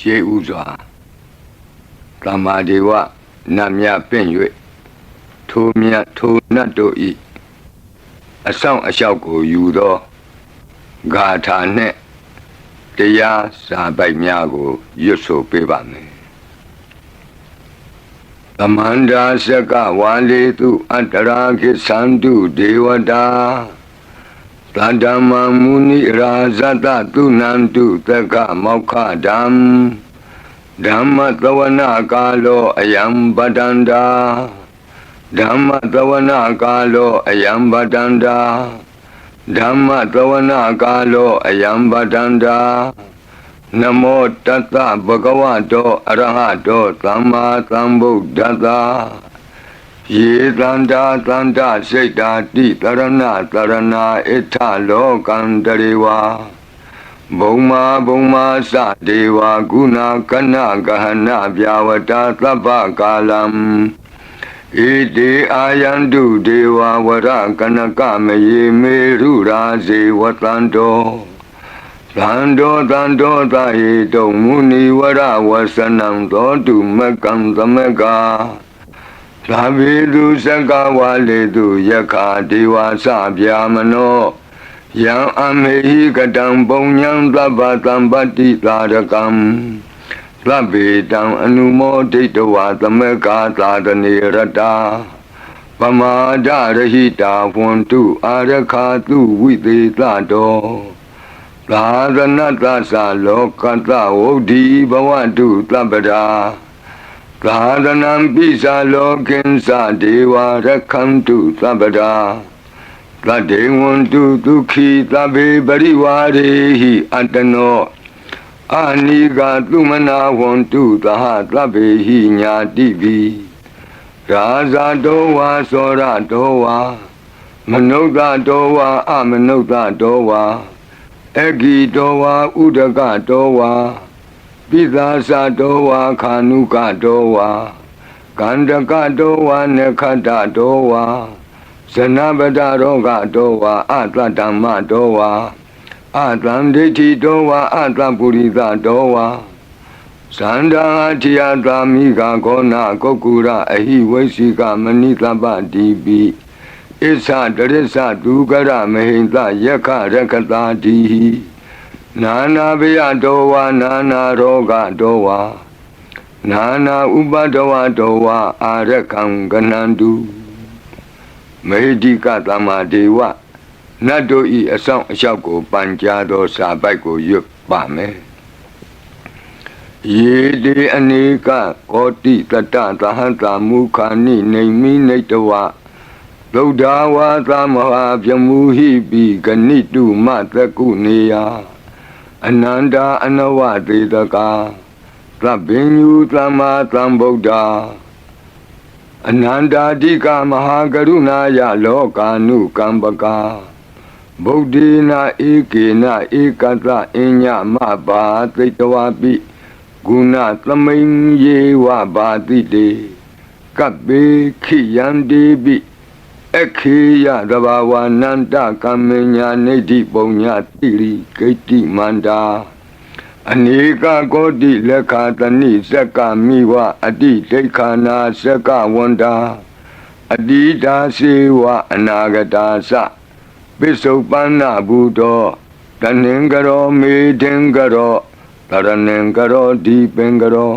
ရှေးဥစွာသမ္မာဒေဝနတ်မြတ်ပင့်၍ထိုမြတ်ထိုနတ်တို့ဤအဆောင်အလျှောက်ကိုယူသောဂါထာနှင့်တရားစာပိုက်များကိုရွတ်ဆိုပေးပါမယ်သမန္တာစကဝါလေတုအတ္တရာခိသန္တုဒေဝတာသတ္တမမုနိရာဇတသုနန္တုသက္ကမောက္ခဓမ္မဓမ္မသဝနာကာလောအယံပတန္တာဓမ္မသဝနာကာလောအယံပတန္တာဓမ္မသဝနာကာလောအယံပတန္တာနမောတတ္တဗဂဝတောအရဟတောသမ္မာသမ္ဗုဒ္ဓတ္တယေတန္တာတန္တစိတ်တာတိတရဏတရဏဣထလောကံတရေဝဘုံမာဘုံမာသဒေဝဂုဏကနဂဟနဗျာဝတာသဗ္ဗကာလံဣတိအာယန္တုဒေဝဝရကနကမယေမေရုရာဇေဝတန္တောသန္တောသန္တောသဟိတုမုနိဝရဝဆနံသောတုမကံသမကသာဝေတုစကဝါလေတုယခာဒေဝသဗျာမနောယံအမေဟိကတံပုံညံသဗ္ဗတံပတ္တိသာရကံသဗ္ဗေတံအနုမောဒိတဝသမကာသာတနေရတာပမာဒရဟိတာဝန္တုအာရခာတုဝိသေသတောသာသနတ္တသလောကတဝုဒ္ဓိဘဝတုသဗ္ဗရာသာသနံပိစာလောကိဉ္စဒေဝရခန္တုသဗ္ဗရာသတ္တေဝန္တုဒုက္ခိသဗ္ဗေပရိဝါရေဟိအတ္တနောအာနိကသုမနာဝန္တုသဟသဗ္ဗေဟိညာတိပိရာဇာတောဝါသောရတောဝါမနုဿတောဝါအမနုဿတောဝါအဂိတောဝါဥဒကတောဝါပိသာသတောဝါခာနုကတောဝါကန္တကတောဝါနခတ္တတောဝါဇနပဒရောဂတောဝါအတ္တဓမ္မတောဝါအတ္တံဒိဋ္ဌိတောဝါအတ္တပုရိသတောဝါသန္တာထိယသာမိဂခောနာကုက္ကူရအဟိဝိသိကမဏိသဗ္ဗတိပိဣသတရိစ္ဆဒုက္ခရမဟိန္တယက္ခရက္ခတာတိနာနာဘယတောဝါနာနာရောဂတောဝါနာနာဥပဒဝတောဝါအာရခံကနန္တုမေဒီကသမ္မာဒေဝနတ်တို့ဤအဆောင်အလျှောက်ကိုပန်ကြားသောစာပိုက်ကိုရွတ်ပါမယ်ယေတိအနေကကောတိတတသဟံတာမုခာနိနေမိနေတဝဗုဒ္ဓဝါသမဟာပြမူဟိပိဂဏိတုမတကုနေယအနန္တာအနဝသေတကာသဗ္ဗညုသမ္မာသမ္ဗုဒ္ဓအနန္တာတိကမဟာကရုဏာယလောကာနုကမ္ပကာဗုဒ္ဓေနာဧကေနဧကတအညမဘာသိတဝပိဂုဏသမိန်ယေဝဘာတိတေကပ္ပေခိယံတိပိခေယသဘာဝနန္တကမ္မညာနေတိပုံညာတိရိဂိတိမန္တာအနေကကောတိလက်ခာတနိဇက်ကမိဝအတိဒိဋ္ဌာနာဇက်ကဝန္တာအတိတာစေဝအနာဂတာသပိစုပန္နဘူတောတဏင်္ဂရောမေထင်္ဂရောတရဏင်္ဂရောဒီပင်္ဂရော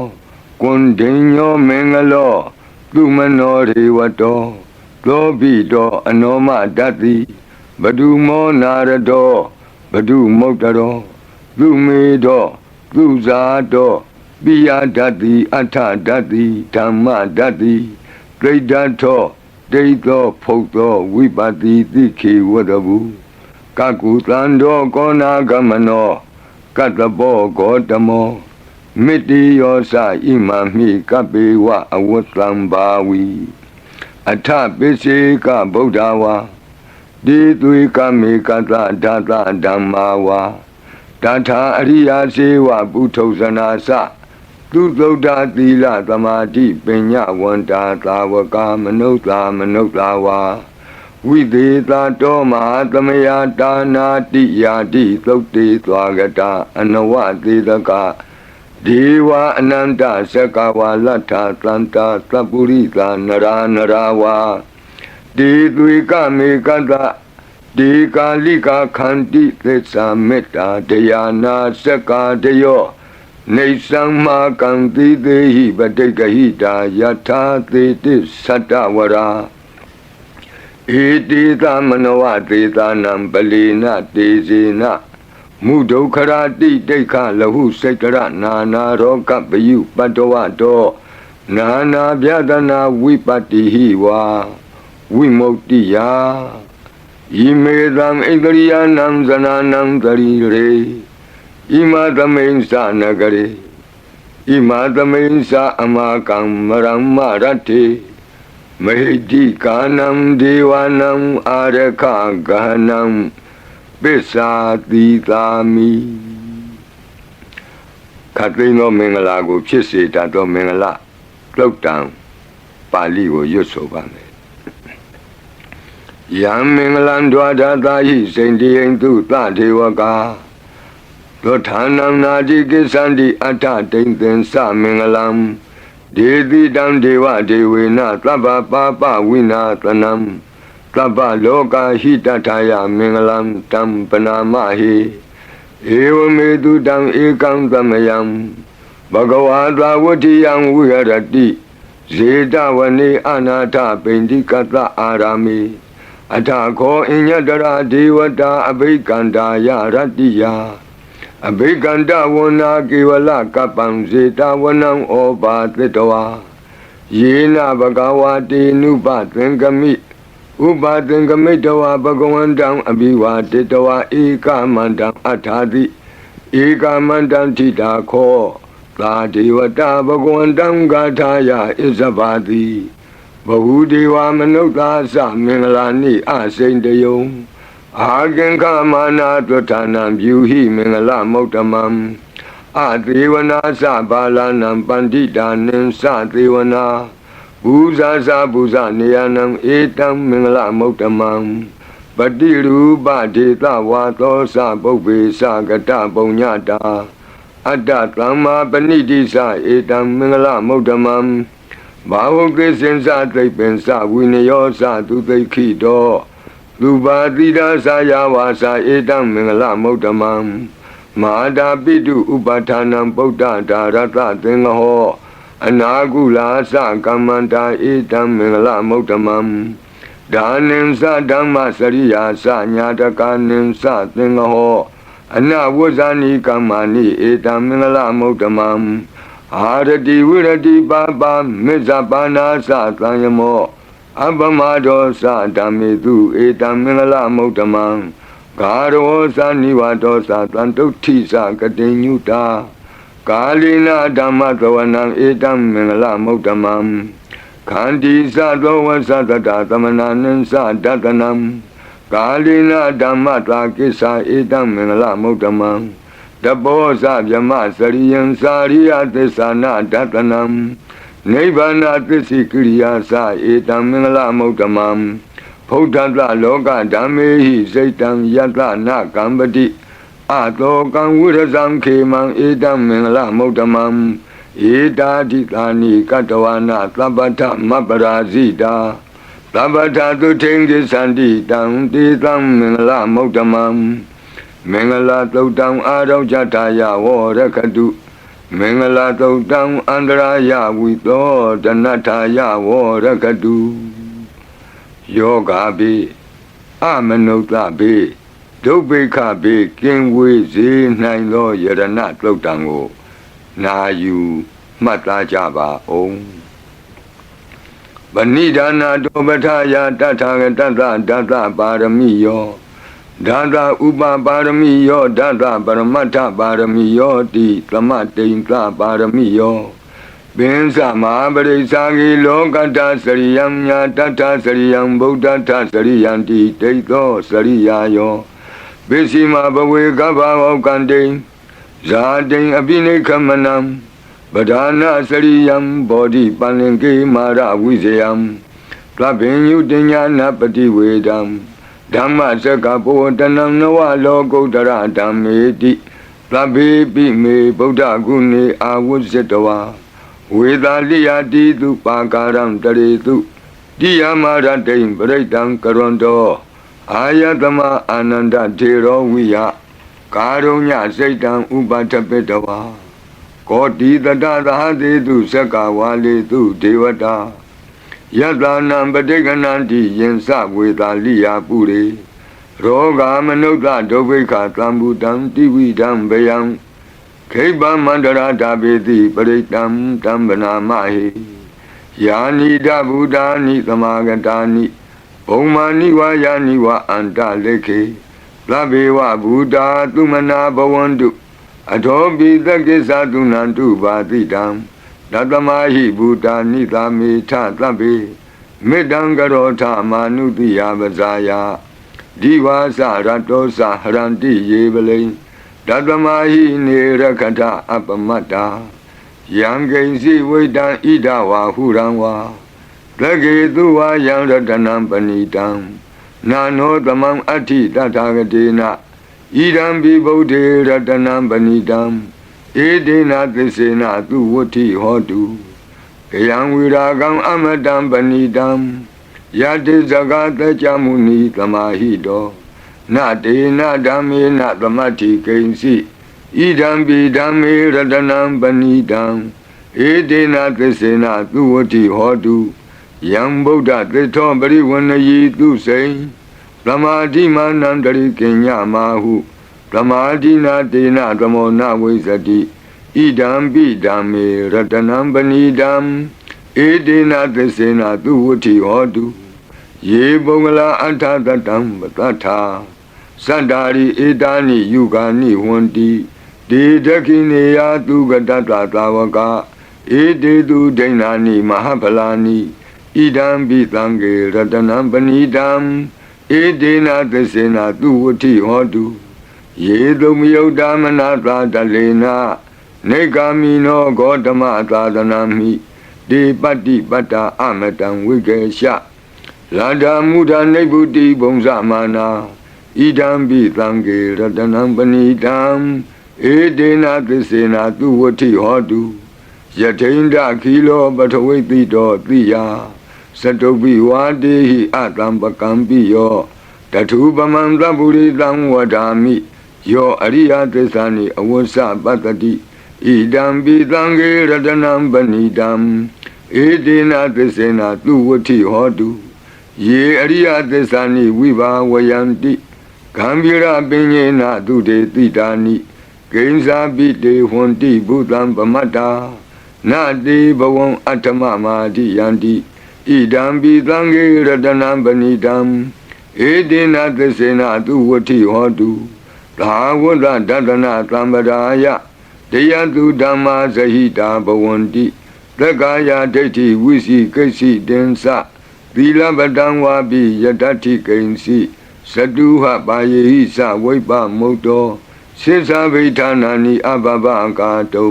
ကွန်ဒိညောမင်္ဂလောသူမနောရေဝတောသောပိတောအနောမတတိဘဒုမောနာရတောဘဒုမုတ်တရောသူမေတောသူဇာတောပိယတတိအထတတိဓမ္မတတိဒိဋ္ဌထောဒိဋ္ဌောဖုတ်သောဝိပတိတိခေဝတဘူကကုသံတောကောနာဂမနောကတ္တဘောဂောတမောမိတိယောသဣမမိကပေဝအဝတ္တံဘာဝီအထပိစေကဗုဒ္ဓဝါတိသွေကမေကတဒါသဓမ္မာဝါတထာအရိယာစေဝပုထုဇနာသသူသုဒ္ဓသီလသမာဓိပညာဝန္တာသာဝကမနုဿာမနုဿာဝါဝိသေသတောမဟာသမယတာနာတိယာတိသုတ်တေသွားကတာအနဝသေတက ဒေဝအနန္တစကဝါလတ္ထသန္တာသပ္ပုရိသနရာနရာဝါဒေသွေကမေကတဒေကာလိကာခန္တိသစ္စာမေတ္တာတရားနာစက္ကာတယောနေသံမာကံတိသေဟိပဋိက္ခဟိတာယထာသေတိသတ္တဝရာဧတိသမနောဝသေသနံပလီနတေဇေနမုဒုက္ခရာတိဒိဋ္ဌလဟုစိတ်တရနာနာရောဂပယုပတ္တဝတောနာနာဗျဒနာဝိပတ္တိဟိဝါဝိမုတ္တိယဣမေသံဣန္ဒရိယနံဇနာနံတရိရေဣမသမိန်္စနဂရေဣမသမိန်္စအမကံမရမရတ္တိမဟိတိကာနံဒေဝနံအာရခဂဟနံပစ္စာတိသာမိခတ်သိမ်းသောမင်္ဂလာကိုဖြစ်စေတတ်သောမင်္ဂလာတုတ်တံပါဠိကိုရွတ်ဆိုပါမယ်ယံမင်္ဂလံဒွါဒတာဟိစိန္တိယံသူသဒေဝကာသောဌာနံနာတိကိသန္တိအဋ္ဌတိန်သင်္စမင်္ဂလံဒေတိတံဒေဝဒေဝေနသဗ္ဗပါပဝိနာသနံသဗ္ဗလောကဟိတထာယမင်္ဂလံတံပနာမဟိဧဝမေတုတံဧကံသမယံဘဂဝါသာဝတ္ထိယံဝိဟရတိဇေတဝနေအနာထပိန္တိကတအာရာမိအထခောအညတရာဒေဝတာအဘိကန္တာယရတ္တိယအဘိကန္တဝနာကေဝလကပ္ပံဇေတဝနံဩဘာသတ္တဝါယေနဘဂဝါတေနုပသင်္ကမိဥပသင်္ကမိတဝါဘဂဝန္တံအဘိဝါတေတဝါဧကမန္တံအထာတိဧကမန္တံထိတာခောသာဒေဝတာဘဂဝန္တံဂါထာယဣဇဘာတိဘဝုဒေဝမနုဿာသမင်္ဂလာနိအစိန်တယုံအာကင်္ခမာနာတွဋ္ဌာနံပြုဟိမင်္ဂလမௌတ္တမံအသေဝနာသဘာလနံပန္တိတာနံသသေဝနာဘူဇာသဘူဇနေယနံဧတံမင်္ဂလမௌတ္တမံပတိရူပဒေသဝါသောသပုပ္ပေသကတပုံညတာအတ္တသမ္မာပဏိတိသဧတံမင်္ဂလမௌတ္တမံဘာဝကိစင်္စသိပ္ပင်္စဝိနယောသသူသိခိတောလူပါတိဒါသယာဝါစာဧတံမင်္ဂလမௌတ္တမံမဟာတာပိတုဥပဌာနံဗုဒ္ဓဒါရတသင်္ဃဟောအနာကုလာသကမ္မန္တာဧတံမင်္ဂလမௌတ္တမံဒါနင်္စဓမ္မစရိယာသညာတကနင်္စသင်္ဃဟောအနဝဇ္ဇာနိကမ္မာနိဧတံမင်္ဂလမௌတ္တမံအာရတိဝိရတိပါပါမေဇပါနာသသံယမောအပမဒောသဓမ္မေတုဧတံမင်္ဂလမௌတ္တမံဂါရောသနိဝတောသတန်တုဋ္ဌိသကတိညုတာကာလိနာဓမ္မသဝနံဧတံမင်္ဂလမௌတ္တမံခန္တီသသောဝသတတသမနာနံသဒတနံကာလိနာဓမ္မတာကိစ္ဆာဧတံမင်္ဂလမௌတ္တမံတဘောဇဗြမစရိယံစာရိယသစ္စာနာဒတနံနိဗ္ဗာနသစ္စိကိရိယာသဧတံမင်္ဂလမௌတ္တမံဖုဒ္ဓတလောကဓမ္မေဟိစိတ်တံယတနာကံပတိအတောကံဝိရဇံခေမံဧတံမင်္ဂလမௌတ္တမံဧတာတိသာနိကတဝနာသဗ္ဗထမပရာဇိတာသဗ္ဗထသုထိန်ကိသန္တိတံတေသံမင်္ဂလမௌတ္တမံမင်္ဂလသုတ်တံအာရောဇထာယဝရခတုမင်္ဂလသုတ်တံအန္တရာယဝိသောဒနထာယဝရခတုယောဂပိအမနုဿပိဒုဗ္ဗေခပိကင်ဝေစေနိုင်သောယရဏသုတ်တံကိုနာယူမှတ်သားကြပါအောင်ဗဏိဒါနာတောပထယာတထာဂတသဒသပါရမိယောဒါသဥပပါရမိယောဒါသပရမတ္ထပါရမိယောတိသမတိန်သပါရမိယောပင်္စမဟာပရိစ္ဆာဂိလောကတ္တစရိယံညာတတ္ထစရိယံဗုဒ္ဓတ္ထစရိယံတိဒိဋ္ဌောစရိယာယောပစ္စည်းမဘဝေကဗ္ဗဝောကံတိဇာတိအပိနိခမနံပဒာနာစရိယံဘောဓိပန္လင်ကေမာရဝိဇယံသဗ္ဗညုတညာနာပတိဝေဒံဓမ္မစကဘောတနံနဝလောကုတ္တရဓမ္မေတိ သဗ္ဗေပိမေဗုဒ္ဓဂုဏေအာဝုဇ္ဇတဝါဝေသာလိယတိတုပါကာရံတရေတုတိယမရတိံပရိတံကရွန်တောအာယတမအာနန္ဒထေရောဝိယကာရုညစိတ်တံဥပထပိတဝါကောတိတတသဟတေတုသက္ကဝါလေတုဒေဝတာယတနံပဋိကဏံတိယင်စဝေသာလိယပုရိရောဂမနုဿဒုဗ္ဗိခသံဘူတံတိဝိတံဘယံခိဗ္ဗမန္တရာဓဗေတိပရိတံတံဗနာမဟိယာနိဒဗုဒ္ဓာနိသမာဂတာနိဘုံမာနိဝါယာနိဝါအန္တလေခေသဗ္ဗေဝဗုဒ္ဓသုမနာဘဝန္တုအထောပိသကိသသုနန္တုပါတိတံတတမဟိဗုဒ္ဓာနိသာမေထသဗ္ဗေမေတ္တံကရောထမာနုတိယပဇာယဒီဝါစရတောစဟရန္တိယေပလိံတတမဟိနေရခထအပမတ္တာယံကိဉ္စီဝိတံဣဒဝါဟုရံဝါသကေတုဝါယံရတနံပဏိတံနာနောသမံအဋ္ဌိတထာဂတေနဣဒံပိဗုဒ္ဓေရတနံပဏိတံဧဒေနသစ္စေနသူဝဋ္ဌိဟောတုကယံဝိရာဂံအမတံပဏိတံယတိဇဂတကြမုနိသမာဟိတောနတေနဓမ္မေနသမတ္ထိကိဉ္စီဣဒံပိဓမ္မေရတနံပဏိတံဧဒေနသစ္စေနသူဝဋ္ဌိဟောတုယံဗုဒ္ဓသစ္ထောပရိဝဏယိသူစိံသမာဓိမာနန္တရိကိညမာဟုသမာဓိနာတေနသမောနဝိဇ္ဇတိဣဒံပိဓမ္မေရတနံပဏိတံဧဒေနသစ္စေနသူဝဋ္ဌိဟောတုယေပုဂ္ဂလာအထသတံပတ္ထာသတ္တာရိဧတာနိယုဂာနိဝန္တိဒေဒခိနေယသူကတတ္တသာဝကဧတေတုဒိဏာနိမဟာဖလာနိဣဒံပိသံဃေရတနံပဏိတံဧဒေနသစ္စေနသူဝဋ္ဌိဟောတုယေတုမယုတ်တမနာသာတလေနနေဂာမိနောဂေါတမသာသနာမိဒေပတ္တိပတ္တာအမတံဝိကေရှလာဒာမုဒာနိဗ္ဗုတိဘုံဇမာနာဣဒံပိသံဃေရတနံပဏိတံဧဒေနသစ္စေနသူဝဋ္ဌိဟောတုယထိန္ဒခိလောပထဝိတိတောတိယသတုပိဝါတေဟိအတံပကံပိယောတထုပမံသဗ္ဗုရိတံဝဒာမိယောအရိယသစ္စာနိအဝဆပတ္တိဣဒံပိသံဃေရတနံပဏိတံဧဒေနသစ္စေနသူဝဋ္ဌိဟောတုယေအရိယသစ္စာနိဝိဘာဝယန္တိဂံဗီရပညေနသူတေတိတာနိကိဉ္စာပိတေဟွန်တိဘုသံပမတ္တာနာတိဘဝံအတ္တမမာတိယန္တိဣဒံပိသံဃေရတနံပဏိတံဧဒေနသစ္စေနသူဝဋ္ဌိဟောတုသာဝတ္တဒတနာသံပဒါယတယတုဓမ္မာဇဟိတာဘဝန္တိသက္ကာယဒိဋ္ဌိဝိစီကိစ္စိတင်္စသီလပတံဝါပိယတ္ထိကိဉ္စီသတုဟပါယေဟိသဝိပ္ပမုတ်တောစေသဗိဌာနာနိအဘဘကာတုံ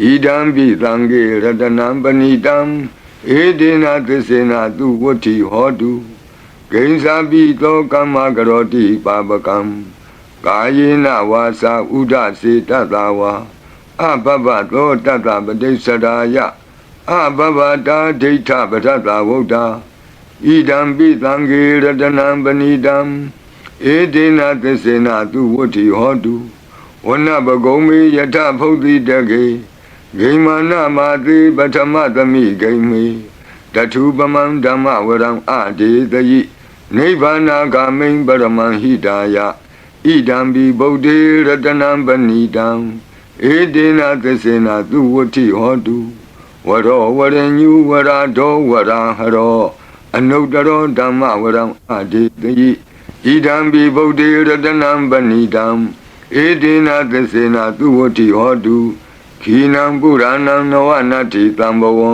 ဣဒံပိသံဃေရတနံပဏိတံဧဒေနသစ္စေနသူဝဋ္ဌိဟောတုကိဉ္စာပိသောကမ္မကရောတိပါပကံကာယေနဝါစာဥဒစေတတဝါအဘဘသောတတပတိစ္ဆရာယအဘဘတာဒိဋ္ဌပထတဝုဒ္ဓဣဒံပိသံဃေရတနံပဏိတံဧဒေနသစ္စေနသူဝဋ္ဌိဟောတုဝနပဂုံမေယထဖုတ်တိတကေဂိမာနမာတိပထမသမိဂိမေတထုပမံဓမ္မဝရံအဒေတယိနိဗ္ဗာနာဂာမိံပရမံဟိတာယဣဒံပိဗုဒ္ဓေရတနံပဏိတံဧဒေနသစ္စေနသူဝဋ္ဌိဟောတုဝရောဝရညုဝရဒောဝရဟရောအနုတ္တရောဓမ္မဝရံအဒေတယိဣဒံပိဗုဒ္ဓေရတနံပဏိတံဧဒေနသစ္စေနသူဝဋ္ဌိဟောတုခိနံပုရဏံနဝနတ္တိတံဘဝံ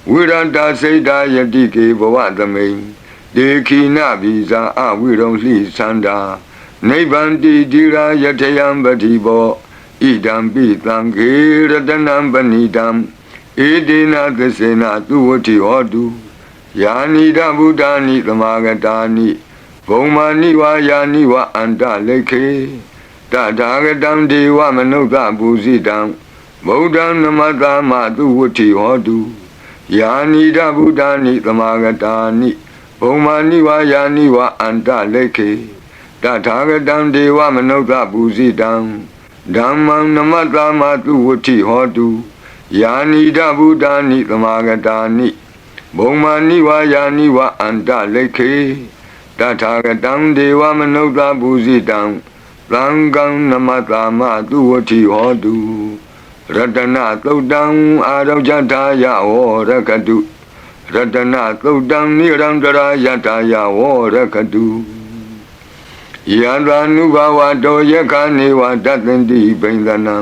ဝိရတစိတ်တာယတိကေဘဝသမိန်ဒေခိနဗိဇာအဝိရုံလှိသန္တာနိဗ္ဗန္တိတိရာယထယံပတိဘောဣဒံပိသံဃေရတနံပဏိတံဧဒေနသစ္စေနသူဝဋ္ဌိဟောတုယာနိဒဗုဒ္ဓာနိသမာဂတာနိဘုံမာနိဝါယာနိဝအန္တလေခေ တထာဂတံဒေဝမနုဿပူဇိတံဗုဒ္ဓံနမတမသူဝတိဟောတုယာနိဒဗုဒ္ဓာနိသမာဂတာနိဘုံမာနိဝါယာနိဝါအန္တလိခေတထာဂတံဒေဝမနုဿပူဇိတံဓမ္မံနမတမသူဝတိဟောတုယာနိဒဗုဒ္ဓာနိသမာဂတာနိဘုံမာနိဝါယာနိဝါအန္တလိခေတထာဂတံဒေဝမနုဿပူဇိတံသံဃံနမတမသူဝတိဟောတုရတနာသုတ်တံအာရောဇထာယဝရကတုရတနာသုတ်တံနိရံတရာယထာယဝရကတုယံသာနုဘဝတောယခာနေဝတတန္တိပိန္ဒနံ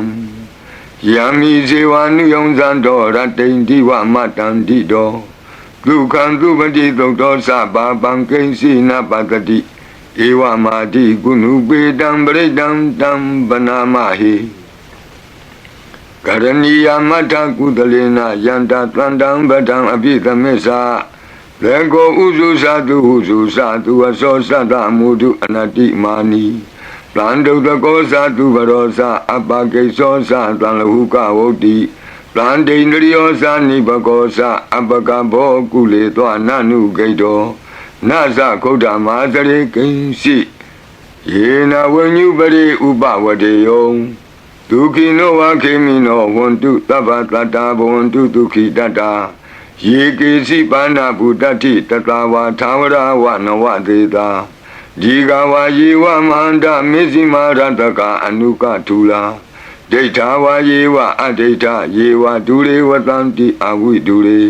ယံမိဇေဝနုယုံဇံတောရတိန်တိဝမတန္တိတောဒုက္ခံသူပတိသုတ်တောသဗ္ဗပံကိဉ္စီနပတတိဧဝမာတိကုဏုပေတံပရိတံတံပနာမဟိကရဏီယမတ္ထကုသလေနယန္တသန္တံပတံအပိသမစ္ဆာလေကောဥစုသတုဟုစုသတုအသောသတ္တမုဒုအနတိမာနီသံဒုတကောသတုဘရောသအပကိသောသသံလဟုကဝုတ်တိသံဒိန္ဒရိယောသနိဘကောသအပကဘောကုလေသောနနုဂိတောနသခုဒ္ဓမာသရေကိဉ္စီယေနဝဉ္ညုပရိဥပဝတေယောဒုခိနောဝခေမိနောဝန္တုသဗ္ဗတတ္တာဘဝန္တုဒုခိတတ္တာယေကေစီပါဏဗုတ္တိတတဝါသာဝရဝနဝသေတာဒီကဝါယေဝမန္တမေဇိမာရတကအနုကထူလာဒိဋ္ဌာဝါယေဝအဒိဋ္ဌယေဝဒုရေဝတံတိအဝိဒုရေ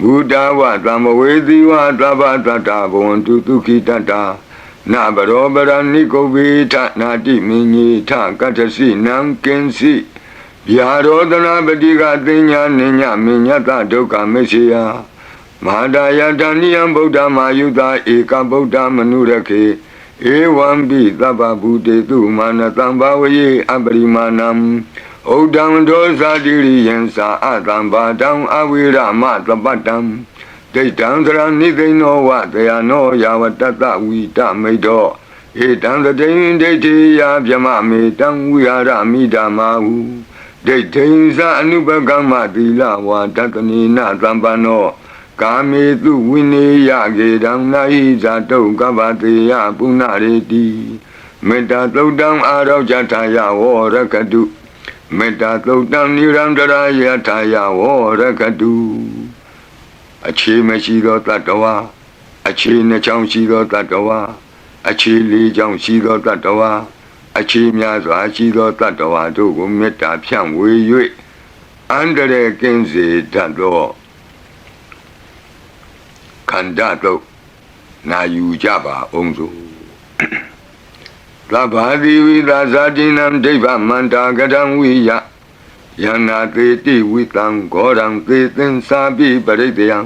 ဘုဒ္ဓဝသမ္မဝေသီဝသဗ္ဗတတ္တာဘဝန္တုဒုခိတတ္တာနဘရောပရဏိကုဗ္ဗေထနာတိမင်းကြီးထကတ္ထစီနံကင်စီဗျာရောဒနာပတိကသိညာနိညမညတဒုက္ခမရှိယမဟာဒယတဏိယံဗုဒ္ဓမာယုတာဧကဗုဒ္ဓမနုရခေဧဝံပိသဗ္ဗဗုတေတုမာနတံဘာဝယေအပရိမာဏံဩဒံဒောဇာတိရိယံသာအတံဘာတံအဝိရမသပတ္တံဒိဋ္ဌံသရဏိသိဏောဝတယနောယာဝတတဝိတမိတ်တောဧတံတတိယဒိဋ္ဌိယဗျမမေတံဝိဟာရမိဓမ္မာဟုဒိဋ္ဌိသအနုပကမ္မသီလဝါတတနိနသံပန္နောကာမေတုဝိနေယကေတံနာဟိဇာတုကပ္ပတေယပုဏ္ဏရေတိမေတ္တာသုတ်တံအာရောဇထာယဝရကတုမေတ္တာသုတ်တံနိရံတရာယထာယဝရကတုအခြေမရှိသောတတ္တဝါအခြေနှချောင်းရှိသောတတ္တဝါအခြေလေးချောင်းရှိသောတတ္တဝါအခြေများစွာရှိသောတတ္တဝါတို့ကိုမေတ္တာဖြန့်ဝေ၍အန္တရာယ်ကင်းစေတတ်သောခန္ဓာတို့နာယူကြပါအောင်စို့သဗ္ဗတိဝိသဇာတိနံဒိဗ္ဗမန္တာကတံဝိယယနာသေတိဝိတံဂောရံသေသင်္စာပိပရိတယံ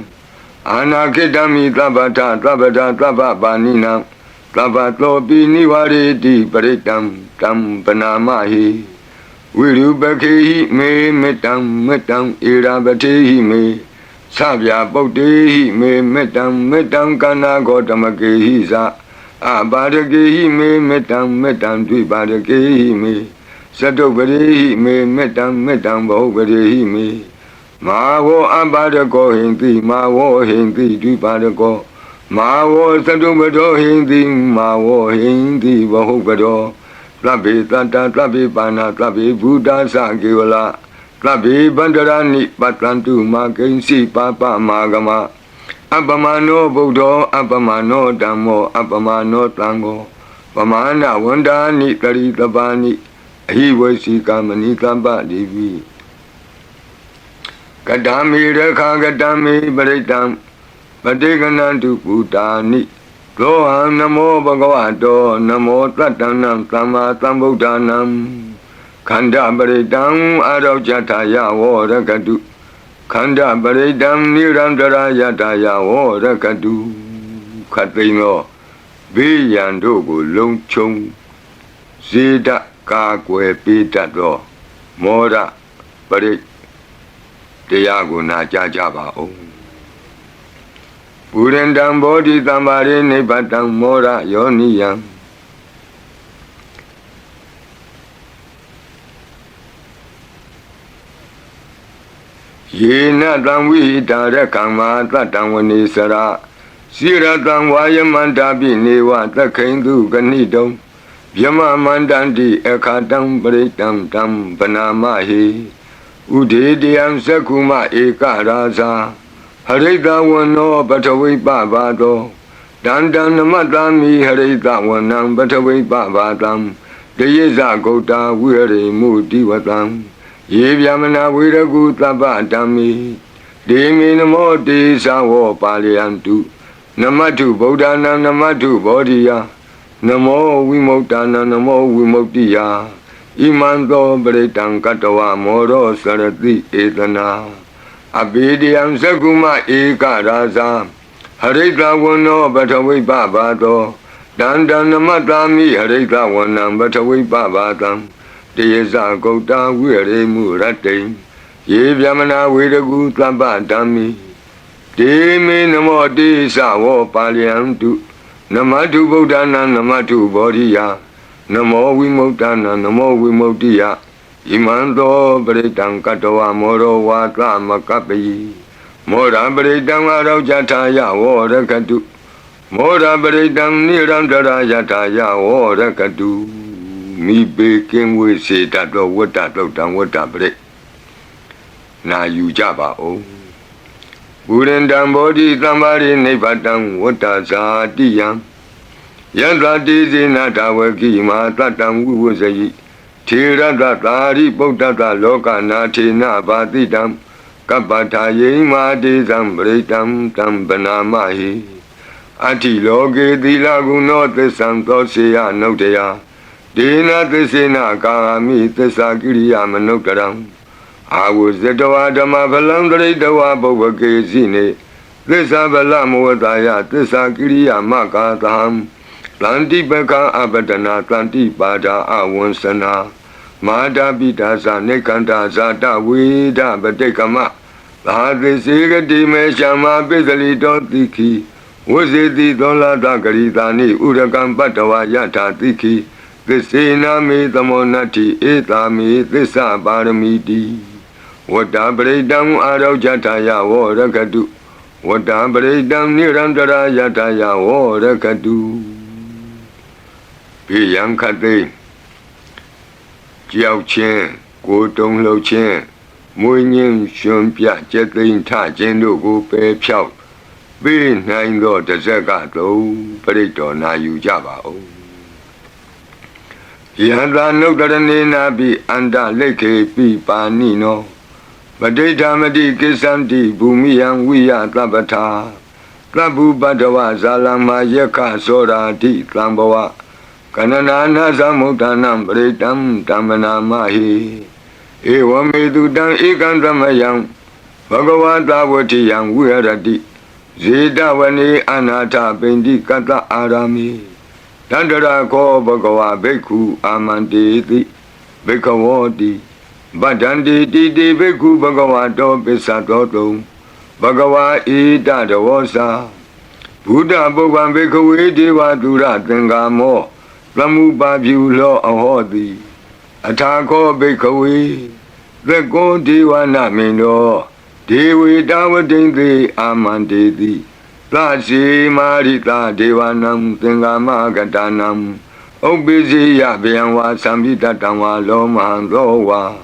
အာနာခိတမိသဗ္ဗတသဗ္ဗတသဗ္ဗပါဏိနံသဗ္ဗတောပိနိဝရေတိပရိတံတံပနာမဟိဝိရုပခေဟိမေမေတ္တံမေတ္တံဧရာပတိဟိမေသဗျာပုတ်တေဟိမေမေတ္တံမေတ္တံကနာဂောတမကေဟိဇာအပါရကေဟိမေမေတ္တံမေတ္တံဒွိပါရကေဟိမေသတုပရိဟိမေမေတ္တံမေတ္တံဘောပရိဟိမေမာဝောအပါရကောဟိန္တိမာဝောဟိန္တိဒွိပါရကောမာဝောသတုပတောဟိန္တိမာဝောဟိန္တိဘောပတောသဗ္ဗေတတ္တသဗ္ဗေပါဏသဗ္ဗေဘုဒ္ဓသကေဝလသဗ္ဗေဗန္တရဏိပတ္တန္တုမာကိဉ္စီပါပမာဂမအပမနောဗုဒ္ဓောအပမနောဓမ္မောအပမနောသံဃောပမာဏဝန္ဒာနိတရိတပါဏိအဟိဝေစီကမဏိတပ္ပတိပိကတံမေရခာကတံမေပရိတံပတိကနံတုပုတာနိသောဟံနမောဘဂဝတောနမောတတ္တနံသမ္မာသမ္ဗုဒ္ဓနံခန္ဓာပရိတံအာရောဇထာယဝရကတုခန္ဓာပရိတံနိရန္တရာယထာယဝရကတုခတ်သိမ်းသောဘေးရန်တို့ကိုလုံခြုံဇေဒကာကွယ်ပေးတတ်သောမောရပရိတရားကိုနာကြားကြပါဦးပုရိန္တံဘောဓိသမ္မာရိနိဗ္ဗတံမောရယောနိယံ ye na tang vi dara kama tatang vani sara sira tang vaya mandabi neva takhindu ganidam Vyama mandandi ekadam baritam tam banamahi Udidiyam sakuma eka raza Harita wano batavi babado Dandan namatami harita wanam batavi babadam Deyeza gota vire mudivatam Ye vyamana viragu tabadami Demi namo de sawo paliyantu Namatu bodhanam namatu bodhiya Namo Vimokdana Namo Vimoktiya Imanto Britang Katawa Moro Sarati Etana Abhidiyam Sakuma Eka Rasa Harita Wano Batavi Babado Dandan Namatami Harita Wanam Batavi Babadam Deyesa Gota Vire Murate Ye Vyamana Viragu Tabadami Demi Namo Desa Wo Paliyantu Namatu Bodhana Namatu Bodhiya Namo Vimokdana Namo Vimoktiya Imanto Britang Katawa Moro Vata Makapi Mora Britang Araujataya Vorakatu Mora Britang Nirandara Yataya Vorakatu Mi Beking with Setato Watato Tang Watabre Na Yujaba O Urendam Bodhi Tambari Nepatam Watazatiyam Yandrati Zinata Vakima Tatam Vuzayi Tirata Tari Bodhata Loka Natina Batitam Kapataye Madizam Britam Tambanamahi Ati Loge Dilaguno Tesanto Sea Notea Dina Tesina Kami Tesakiriya Manotaram I was the Dama Valandre Dawa Bovake Zine, this Avalamodaya, this Akiria Makatam, Lanti Beka Abadana, Lanti Bada Awonsana, Mada Bidasa, Nekanda Zata, Wida Badekama, Hadi Siga Dime Shama, Bizali Dotiki, was it the Dola Dagaritani, Uragan Batawa Yata Tiki, the Sina me the Monati, Etami, this Abaramidi. Wata Bredam Araujataya Vorakadu Wata Bredam Nirandara Yataya Vorakadu Piyang Kate Jiao Chen Go Dong Lo Chen Mui Nim Shun Pia Jetin Ta Jen Lu Gu Pe Piao Bi Nine Lo De Zega Do Predo Na Yu Jaba O Yanda Nodarani Nabi Anda Leke Pi Pa Nino Badidamadi Kisanti Bumiyang Viya Tabata Tabu Badawa Zalama Yaka Sora Ti Tambawa Kanana Samutanam Britam Tamana Mahi Ewamedu Dan Ikandamayang Bhagavata Vatiyang Virati Zidavani Anata Bendi Kata Arami Tandara Ko Bhagava Beku Amanditi Bekawati Badandi Didi Beku Bhagavato Pisato Bhagava Ida Davosa Buddha Bhogan Beku Deva Dura Tengamo Lamu Babu Lo Ahodi Atako Beku The Go Deva Namino Dewi Dawadindi Amandidi Lasi Marita Devanam Tengama Gatanam Obizi Yabianwa Sambita Tama Loma Lowa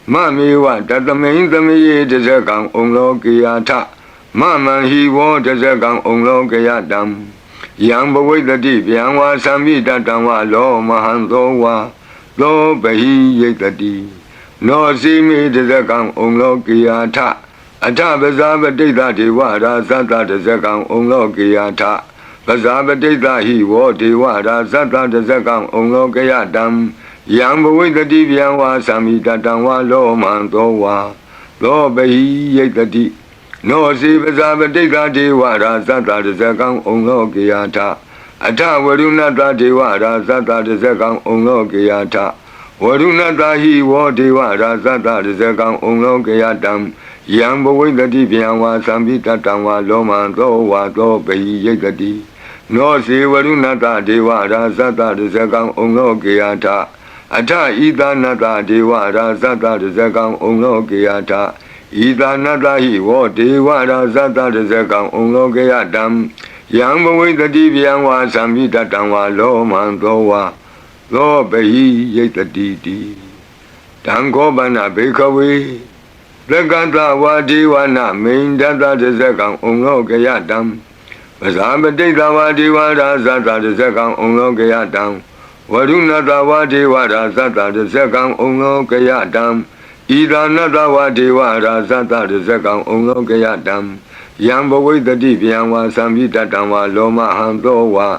Mamiwa Tatamain Tamiye Dezagang Onglokiata Mama he won't Dezagang Onglokiatam Yang Baway the Deep Yangwa Sambita Tama Loma Handowa Lo Bahi Yetati No Simi Dezagang Onglokiata Ata Bazaba Data Dewara Sata Dezagang Onglokiata Bazaba Data he wore Dewara Sata Dezagang Onglokiatam Yang Baway the Deep Yangwa Samita Tangwa Lo Mandowa Lo Bahi Yetati No Si Bazaba Data Dewara Sata Dezagang Onglokiata Ata Varunata Dewara Sata Dezagang Onglokiata Varunata he wore Dewara Sata Dezagang Onglokiatam Yang Baway the Deep Yangwa Samita Tangwa Lo Mandowa Lo Bahi Yetati No Si Varunata Dewara Sata Dezagang Onglokiata Ata Ida Nata Dewara Sata Dezagang Onglokiata ဤသာနတဟိဝောဒေဝရာဇတတဇကံဩလောကယတံယံဘဝိတတိဗျံဝါသံမိတတံဝါလောမံသောဝါသောပဟိယိတတိတိတံခောပနဘေခဝေသက္ကတဝါဒေဝနာမိန်တတတဇကံဩလောကယတံပဇာပတိတဝါဒေဝရာဇတတဇကံဩလောကယတံဝရုဏတဝါဒေဝရာဇတတဇကံဩလောကယတံဤသာနတဝါဒေဝရာဇတတဇကံဩလောကယတံယံဘဝိတတိဗျံဝါသံမိတတံဝါလောမဟံသောဝါ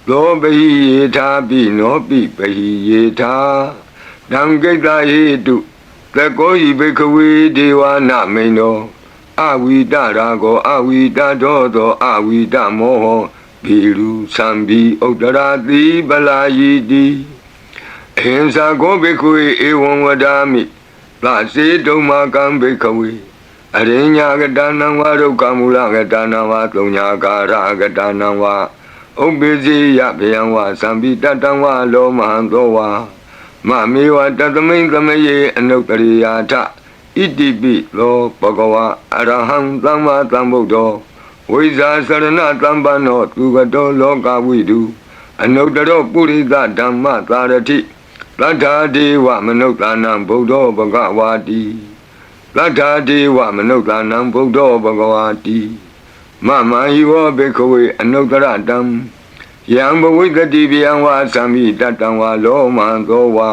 သောပဟိယေထာပိနောပိပဟိယေထာတံကိတ္တဟိတုသကောဟိဘေခဝေဒေဝနာမိန်နောအဝိတရာကောအဝိတတောသောအဝိတမောဟောဘီလူသံဘီဥတရာတိပလာယီတိအဟိံစာကောဘေခဝေဧဝံဝဒာမိသစေတုံမာကံဘေခဝေအရိညာကတနံဝရုက္ကမူလကတနံဝသုံးညာကာရကတနံဝဥပ္ပိစီယဗျံဝသံဘီတတံဝလောမဟံသောဝါမမေဝတတမိန်သမယေအနုတ္တရိယာထဣတိပိလောဘဂဝါအရဟံသမ္မာသမ္ဗုဒ္ဓောဝိဇာစရဏတမ္ပန္နောသူကတောလောကဝိတုအနုတ္တရောပုရိသဓမ္မသာရတိသတ္ထာဒေဝမနုဿာနံဗုဒ္ဓောဘဂဝါတိသတ္ထာဒေဝမနုဿာနံဗုဒ္ဓောဘဂဝါတိမမဟိဝောဘေခဝေအနုတ္တရတံယံဘဝိတတိဗျံဝါသံမိတတံဝါလောမံသောဝါ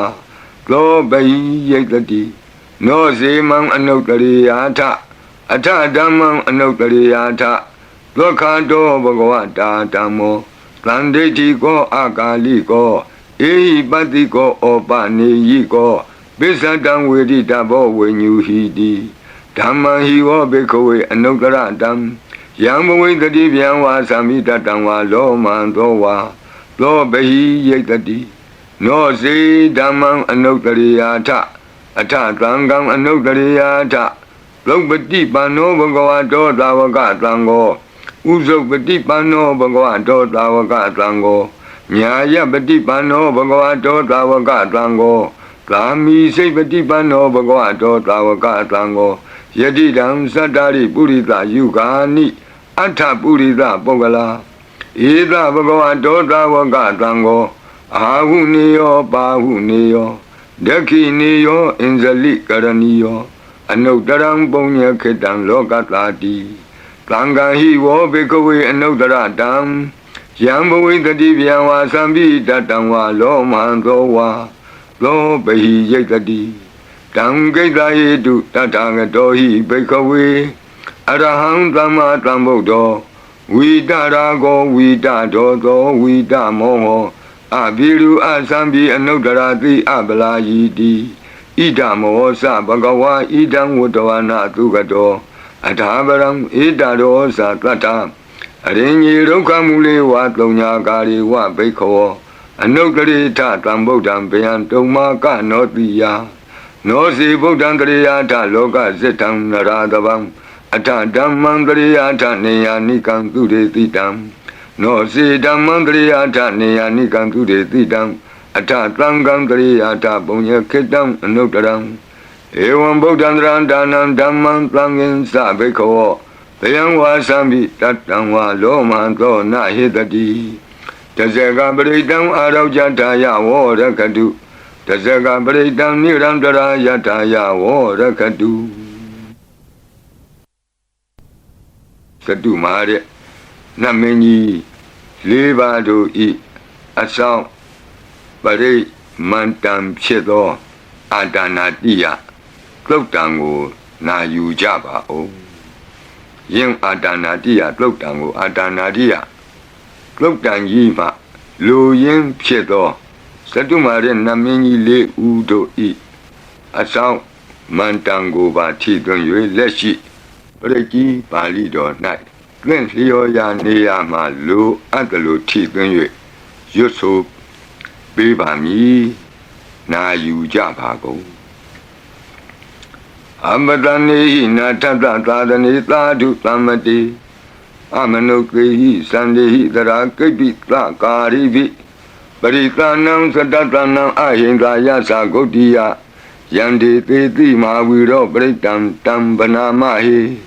သောပဟိယိတတိနောဇေမံအနုတ္တရိယာထအထဓမ္မံအနုတ္တရိယာထဒုက္ခတောဘဂဝတာဓမ္မောသန္ဒိဋ္ဌိကောအာကာလိကောဧဟိပတ္တိကောဩပနေယိကောပိစ္ဆတံဝေဒိတဘောဝိညူဟိတိဓမ္မံဟိဝောဘေခဝေအနုတ္တရတံယံဘဝိတတိဗျံဝါသံမိတတံဝါလောမံသောဝါသောပဟိယိတတိနောစေဓမ္မံအနုတ္တရိယာထအထသံဃံအနုတ္တရိယာထသုပတိပန္နောဘဂဝတောသာဝကသံဃောဥဇုပတိပန္နောဘဂဝတောသာဝကသံဃောညာယပတိပန္နောဘဂဝတောသာဝကသံဃောသာမိစိပတိပန္နောဘဂဝတောသာဝကသံဃောယတိတံသတ္တရိပုရိသယုဂာနိအထပုရိသပုဂ္ဂလာဧသဘဂဝတောသာဝကသံဃောအာဟုနေယောပါဟုနေယောဒက္ခိနေယောအင်ဇလိကရဏီယောအနုတ္တရံပုံညခေတံလောကတာတိသံဃာဟိဝောဘေကဝေအနုတ္တရတံယံဘဝိတတိဗျံဝါသံပိတတံဝါလောမံသောဝါသောပဟိယိတတိတံကိတ္တယေတုတထာဂတောဟိဘေကဝေအရဟံသမ္မာသမ္ဗုဒ္ဓောဝိတရာကောဝိတဒောသောဝိတမောဟောအဘိရုအသံဘိအနုတ္တရာတိအပလာယီတိဣဒမောသဘဂဝါဣဒံဝတ္တဝနာသူကတောအထာပရံဣဒရောသတတ္တအရင်ကြီးဒုက္ခမူလေဝသုံးညာကာရီဝဘိခောအနုတ္တရိထတံဗုဒ္ဓံဗျံတုံမာကနောတိယနောစီဗုဒ္ဓံတရိယာထလောကဇိတံနရာတဗံအထဓမ္မံတရိယာထနေယနိကံသူရေတိတံနောစီဓမ္မံတရိယာထနေယနိကံသူရေတိတံအထသံဃံတရိယာထပုံညခေတံအနုတ္တရံဧဝံဗုဒ္ဓံတရံဒါနံဓမ္မံသံဃင်္စဘိခောတယံဝါသံဘိတတံဝါလောမံသောနဟိတတိတဇဂပရိတံအာရောကြတာယဝောရကတုတဇဂပရိတံနိရံတရာယတာယဝောရကတုကတုမာတဲ့နတ်မင်းကြီး၄ပါးတို့ဤအဆောင်ပရိမန္တံဖြစ်သောအာတာနာတိယသုတ်တံကိုနာယူကြပါဦးယင်းအာတာနာတိယသုတ်တံကိုအာတာနာတိယသုတ်တံကြီးမှလူရင်းဖြစ်သောသတ္တုမာရဲ့နတ်မင်းကြီး၄ဦးတို့ဤအဆောင်မန္တံကိုပါထိသွင်း၍လက်ရှိပရိကြီးပါဠိတော်၌သင်လျော်ရာနေရာမှလူအပ်တလူထိသွင်း၍ရွတ်ဆိုပေးပါမည်နာယူကြပါကုန်အမတနေဟိနာထတသာသနေသာဓုသမ္မတိအမနုကေဟိသန္တေဟိတရာကိပိသကာရိပိပရိသနံသတ္တနံအဟိန္ဒာယသဂုတ်တိယယ Yandi Titi Maviro Britam Tambana Mahi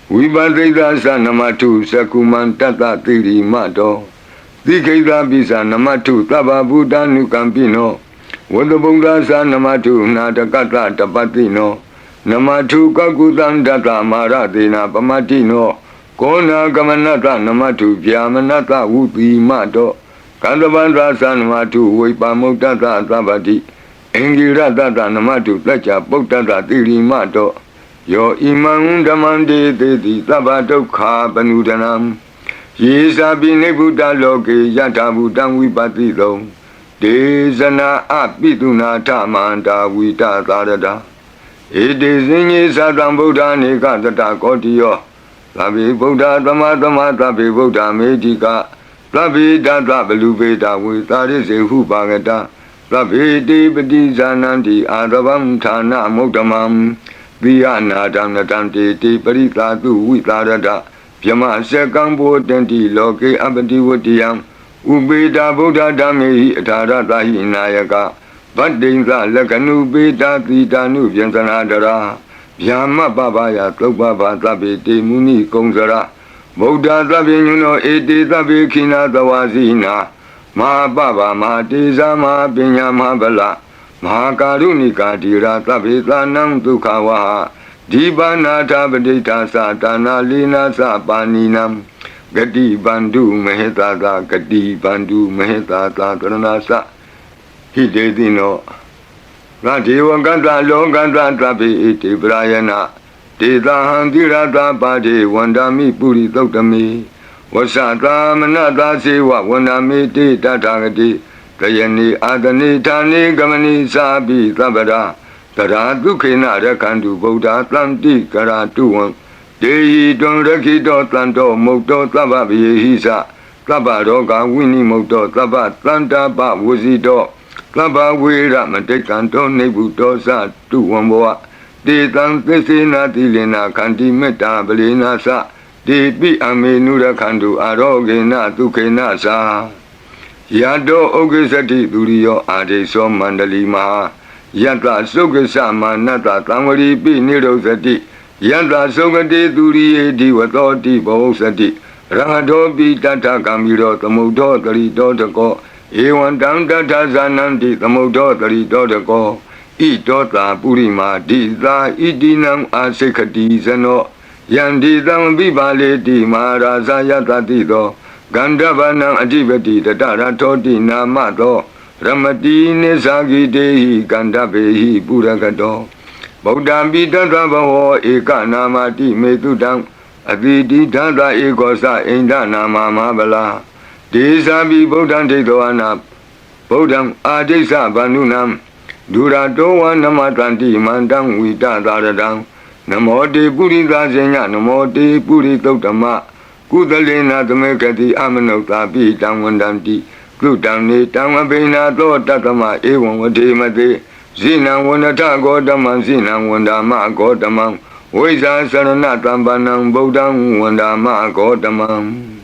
Vibadita Sanamatu Sakuman Tata Tiri Mato Dikeda Bisa Namatu Taba Buddha Nukampino Wadabunga Sanamatu Natakata Tapatino Namatu Kakutan Data Maratina Pamatino Kona Gamanata Namatu Vyamanata Uti Mato Kandavandra Sanamatu Vipamutata Tabati Engira Tata Namatu Tacha Putata Tiri Mato Yo Imam Damande Dedi Tabato Ka Banudanam Yesa Bine Buddha Loke Yata Buddhan Vipatito Desana Apituna Tamanta Vita Tarada It is in Sadam Buddha Nika Tata Kotio Tabi Buddha Tamatama Tabi Buddha Medica Tabi Data Belubeta with that is a Hupagata Tabi Dibadi Zananti Adabam Tana Motamam Viana Damnatanti Tiparita Vitarada Pyama Sekambo Denti Loke Abadi Wutiam Ubeda Buddha Dami Tarata Hinayaka Badinga Lakanu Beta Titanu Vyansanadara Yama Babaya Tobaba Tabi Muni Kongzara Buddha Tabinuno Edi Tabi Kina Tawazina Ma Baba Ma Tiza Ma Binya Ma Bala Ma Karunika Tira Tabi Tanam Tukawaha Dibana Tabadita Satana Lina Sapaninam Gadi Bandu Mehetata Gadi Bandu Mehetata Tranasa Hidedino Nadiwa Ganda Longanda Tabi Iti Brayana Tita Handirata Padi Wandami Puri Totami Wasata Manata Siwa Wandami Tita Tagati Kayani Adani Tani Gamani Sabi Tabada Tara Dukina Rakandu Buddha Tanti Karatuan Dehi Don Rakito Tanto Moto Tababi Hisa Tabaroga Winnie Moto Tabat Tanta Ba Wuzito Taba Wira Matekanto Nebuto Sa Tuwamboa De Tantisina Tilina Kanti Meta Belina Sa De Bi Amenura Kandu Arogena Tukena Sa Yado Ogesati Durio Ade So Mandali Maha Yata Sogasa Manata Tamari Pi Nirosati Yata Sogati Duri Diwatoti Bosati Rangadobi Tata Kamiro Tamudo Tarito Tako Ewan Tanta Zananti Tamudo Tarito Tako Itota Purima Dita Idinam Asekati Zano Yandi Tam Bibale Di Maharaza Yata Tito Gandavanam Adivati Tatara Toti Namato Ramati Nesagi Dehi Gandabehi Puragato Baudambi Tatabaho Eka Namati Metudam Aditi Tata Ekosa Inda Nama Mabala Desabi Bodhan Tedoana Bodham Adesa Banunam Duratoa Namatanti Mandam Vita Taradam Namote Puri Zanya Namote Puri Totama Kudalena Tamekati Amanota Pi Tamwandanti Kutani Tamabina To Tatama Ewan Vatimate Zina Wanata Godaman Zina Wandama Godamam Weza Saranatambanam Bodam Wandama Godamam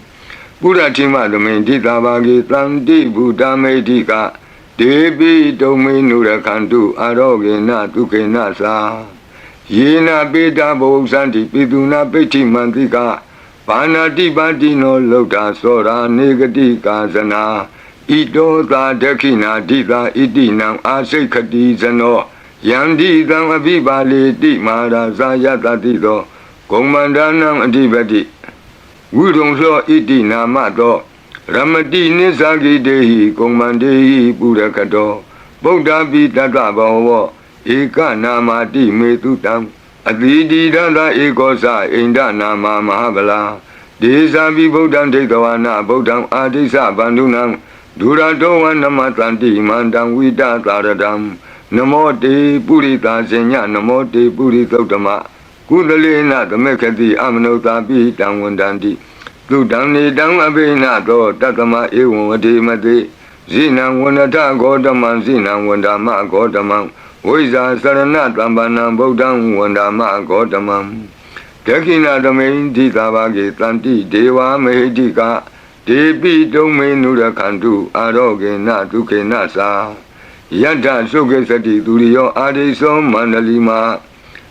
Buddha Tima Domain Titabagi Tanti Buddha Medika Debi Domain Nurakantu Arogena Tukena Sa Yena Beta Bosanti Piduna Peti Mantika Panati Batino Lota Sora Negati Kazana Ito Ta Dekina Dita Itinam Asekati Zano Yandi Tam Abibali Di Maharaza Yata Tito Komandanam Adibati Wudong So Itina Mato Ramati Nisagi Dehi Komandehi Purakato Buddha Vitata Baho Eka Namati Metutam Adidi Dada Ekosa Inda Nama Mahabala Desabi Bodhan Tedawana Bodham Adisa Bandunam Duratoa Namatanti Mandam Vita Taradam Namote Purita Senya Namote Puritotama Kudalena Tamekati Amanota Pi Tamwandanti Tudamni Dam Abena To Tatama Ewan Vatimate Zina Wanata Godaman Zina Wandama Godamam Weza Sarana Tambanam Bodham Wandama Godamam Tekina Domain Titabagi Tanti Deva Mehedika Debi Domain Nurakantu Arogena Tukena Sa Yata Suke Sati Duriyo Adiso Mandalima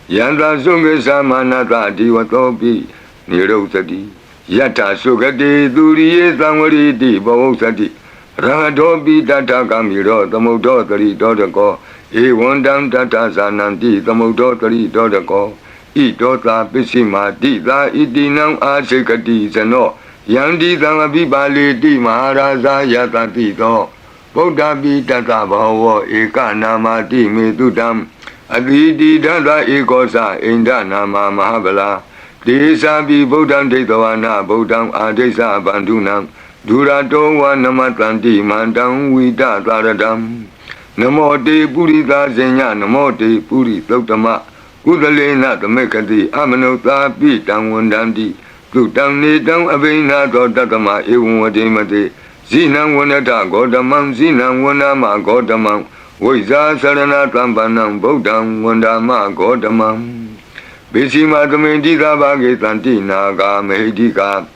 Yanta Suke Samanata Diwatopi Niro Sati Yata Sukati Duriye Samari Bow Sati Radobi Tata Kamiro Tamodo 3 Dodako Ewandam Tata Sananti Tamodo 3 Dodako Idota Pishima Dita Idinam Asekati Sano Yandi Tamabi Bali Di Maharaja Yata Tito Buddha Tata Bhava Eka Namati Medudam Adidi Dada Ekosa Inda Nama Mahabala Desa Bi Buddham Dedawana Buddham Adesa Bandunam Durato Namatanti Mandam Vida Taradam Namote Purita Zenya Namote Puri Totama Udalena Tamekati Amanota Pitam Wandandi Tutam Nitam Avena Tatama Ewadimate Zinam Wanata Godamam Zinam Wanama Godamam Wiza Sarana Tambanam Bodam Wandama Godamam Bishima Tamendita Bagetanti Naga Medika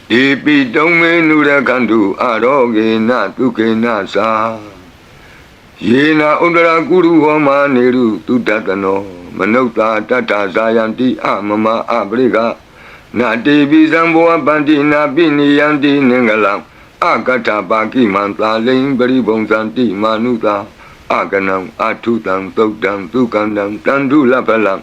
Ipi Tome Nura Kandu Aroge Na Tuke Nasa Yena Udara Guru Homa Neru Tutatano Manota Tata Zayanti Amama Abriga Nati Bizamboa Bandina Bini Yanti Nengalam Akata Baki Manta Ling Beribonsanti Manuta Akanam Atutam Tokdam Tukandam Tandu Lapalam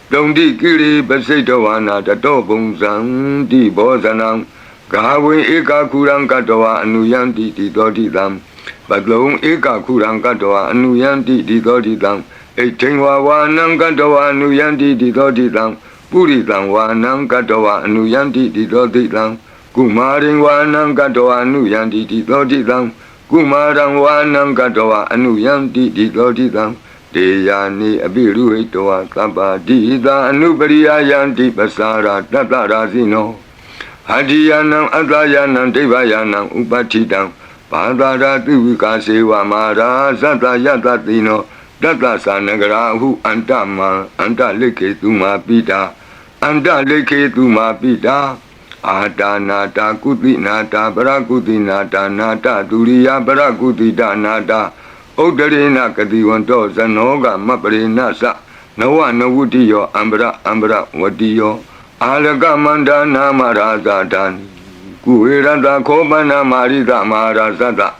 Dondi Kiri Basetowana Tatobonsan Di Bozanam Gawe Eka Kurang Katoa Anuyanti Titodidam Baglong Eka Kurang Katoa Anuyanti Titodidam Etingwa Wanang Katoa Anuyanti Titodidam Puritang Wanang Katoa Anuyanti Titodidam Kumaring Wanang Katoa Anuyanti Titodidam Kumarang Wanang Katoa Anuyanti Titodidam Deyani Abiru Etoa Kapa Dida Anubariya Yanti Pasara Tatarasino Hadiyanam Atayanam Devayanam Upatidam Padara Tuvika Sewa Mara Sata Yatatino Tata Sanagarahu Antama Anta Leke Tuma Pita Anta Leke Tuma Pita Ata Nata Kuti Nata Parakuti Nata Nata Turiya Parakuti Nata Odarina Kadiwanto Zanoga Maparina Sa Nawa Nawutiyo Ambra Wadiyo Alaga Manda Namaraza Dani Kuirada Kobana Marida Marazada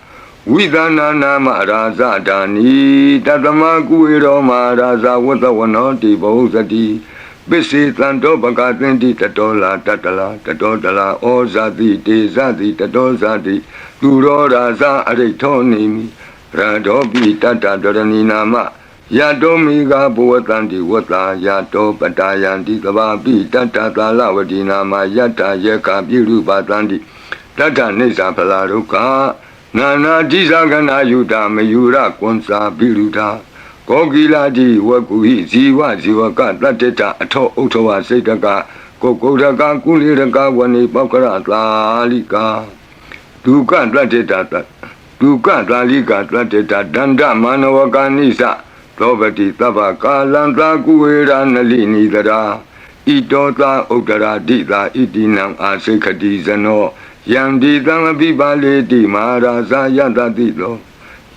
Widana Namaraza Dani Tatama Kuiro Maraza Watawanoti Bozati Bisi Tanto Bakatinti Tatola Tatala Tatotala Ozati Te Zati Tatozati Turo Raza Aritonimi Radobi Tata Dorani Nama Yadomiga Buatanti Wata Yato Patayanti Kababi Tata Talavati Nama Yata Yeka Biru Batanti Tata Nisa Palaruka Nana Jizagana Yuta Mayura Konsa Biruta Kogiladi Wakui Ziwa Ziwaka Tateta Ato Otowa Setaka Kokodaka Kuliraka Wani Pakara Lalika Duka Tateta Duka Lalika Tateta Danda Manawaka Nisa Tobati Tabaka Lanta Kuera Nalini Dara Itota Otara Dita Itinam Asekati Zano Yandi Tamabibale Di Maharaza Yatatito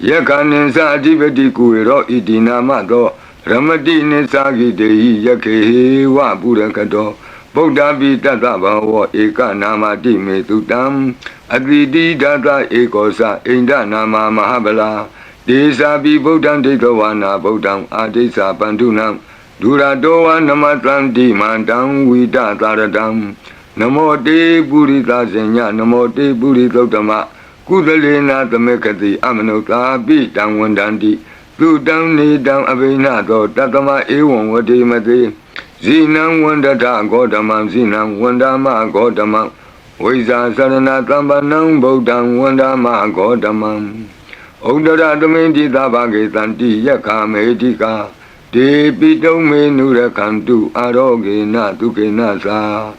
Yakaninsa Adivati Kuero Itinamato Ramadi Nisagi Dei Yake Wa Burakato Buddha Tata Bhava Eka Namati Metutam Advidi Data Ekosa Inda Nama Mahabala Desa Bi Buddham Dedawana Buddham Adesa Bandunam Duradoa Namatanti Mandam Vida Taradam Namote Purita Zenya Namote Puritotama Kudalena Tamekati Amanota Bitam Wandandi Tudam Nidam Avinato Tatama Ewan Vadimate Zinam Wandata Godamam Zinam Wandama Godamam Wiza Sarana Tambanam Buddham Wandama Godamam Odara Domindi Tabage Tanti Yaka Medika De Pitome Nurakantu Aroge Natuke Nasa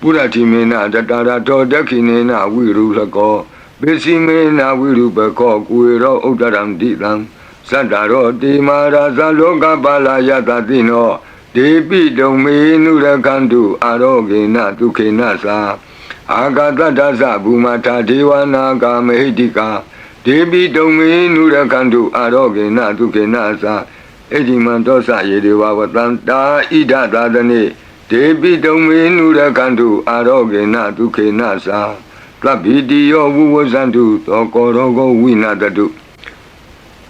Puratimena Tatara Todakinena Wirulako Besimena Wirubako Kuiro Odaram Ditam Sadaro De Maraza Loka Balaya Tatino De Pitome Nurakantu Aroge Natuke Nasa Agata Dasa Bumata Dewana Medika Debi domi nura kandu aroge na duke nasa Ejiman dosa yedewa watanta ida dadane Debi domi nura kandu aroge na duke nasa Tlabidi yo wuwazandu tokorogo winadadu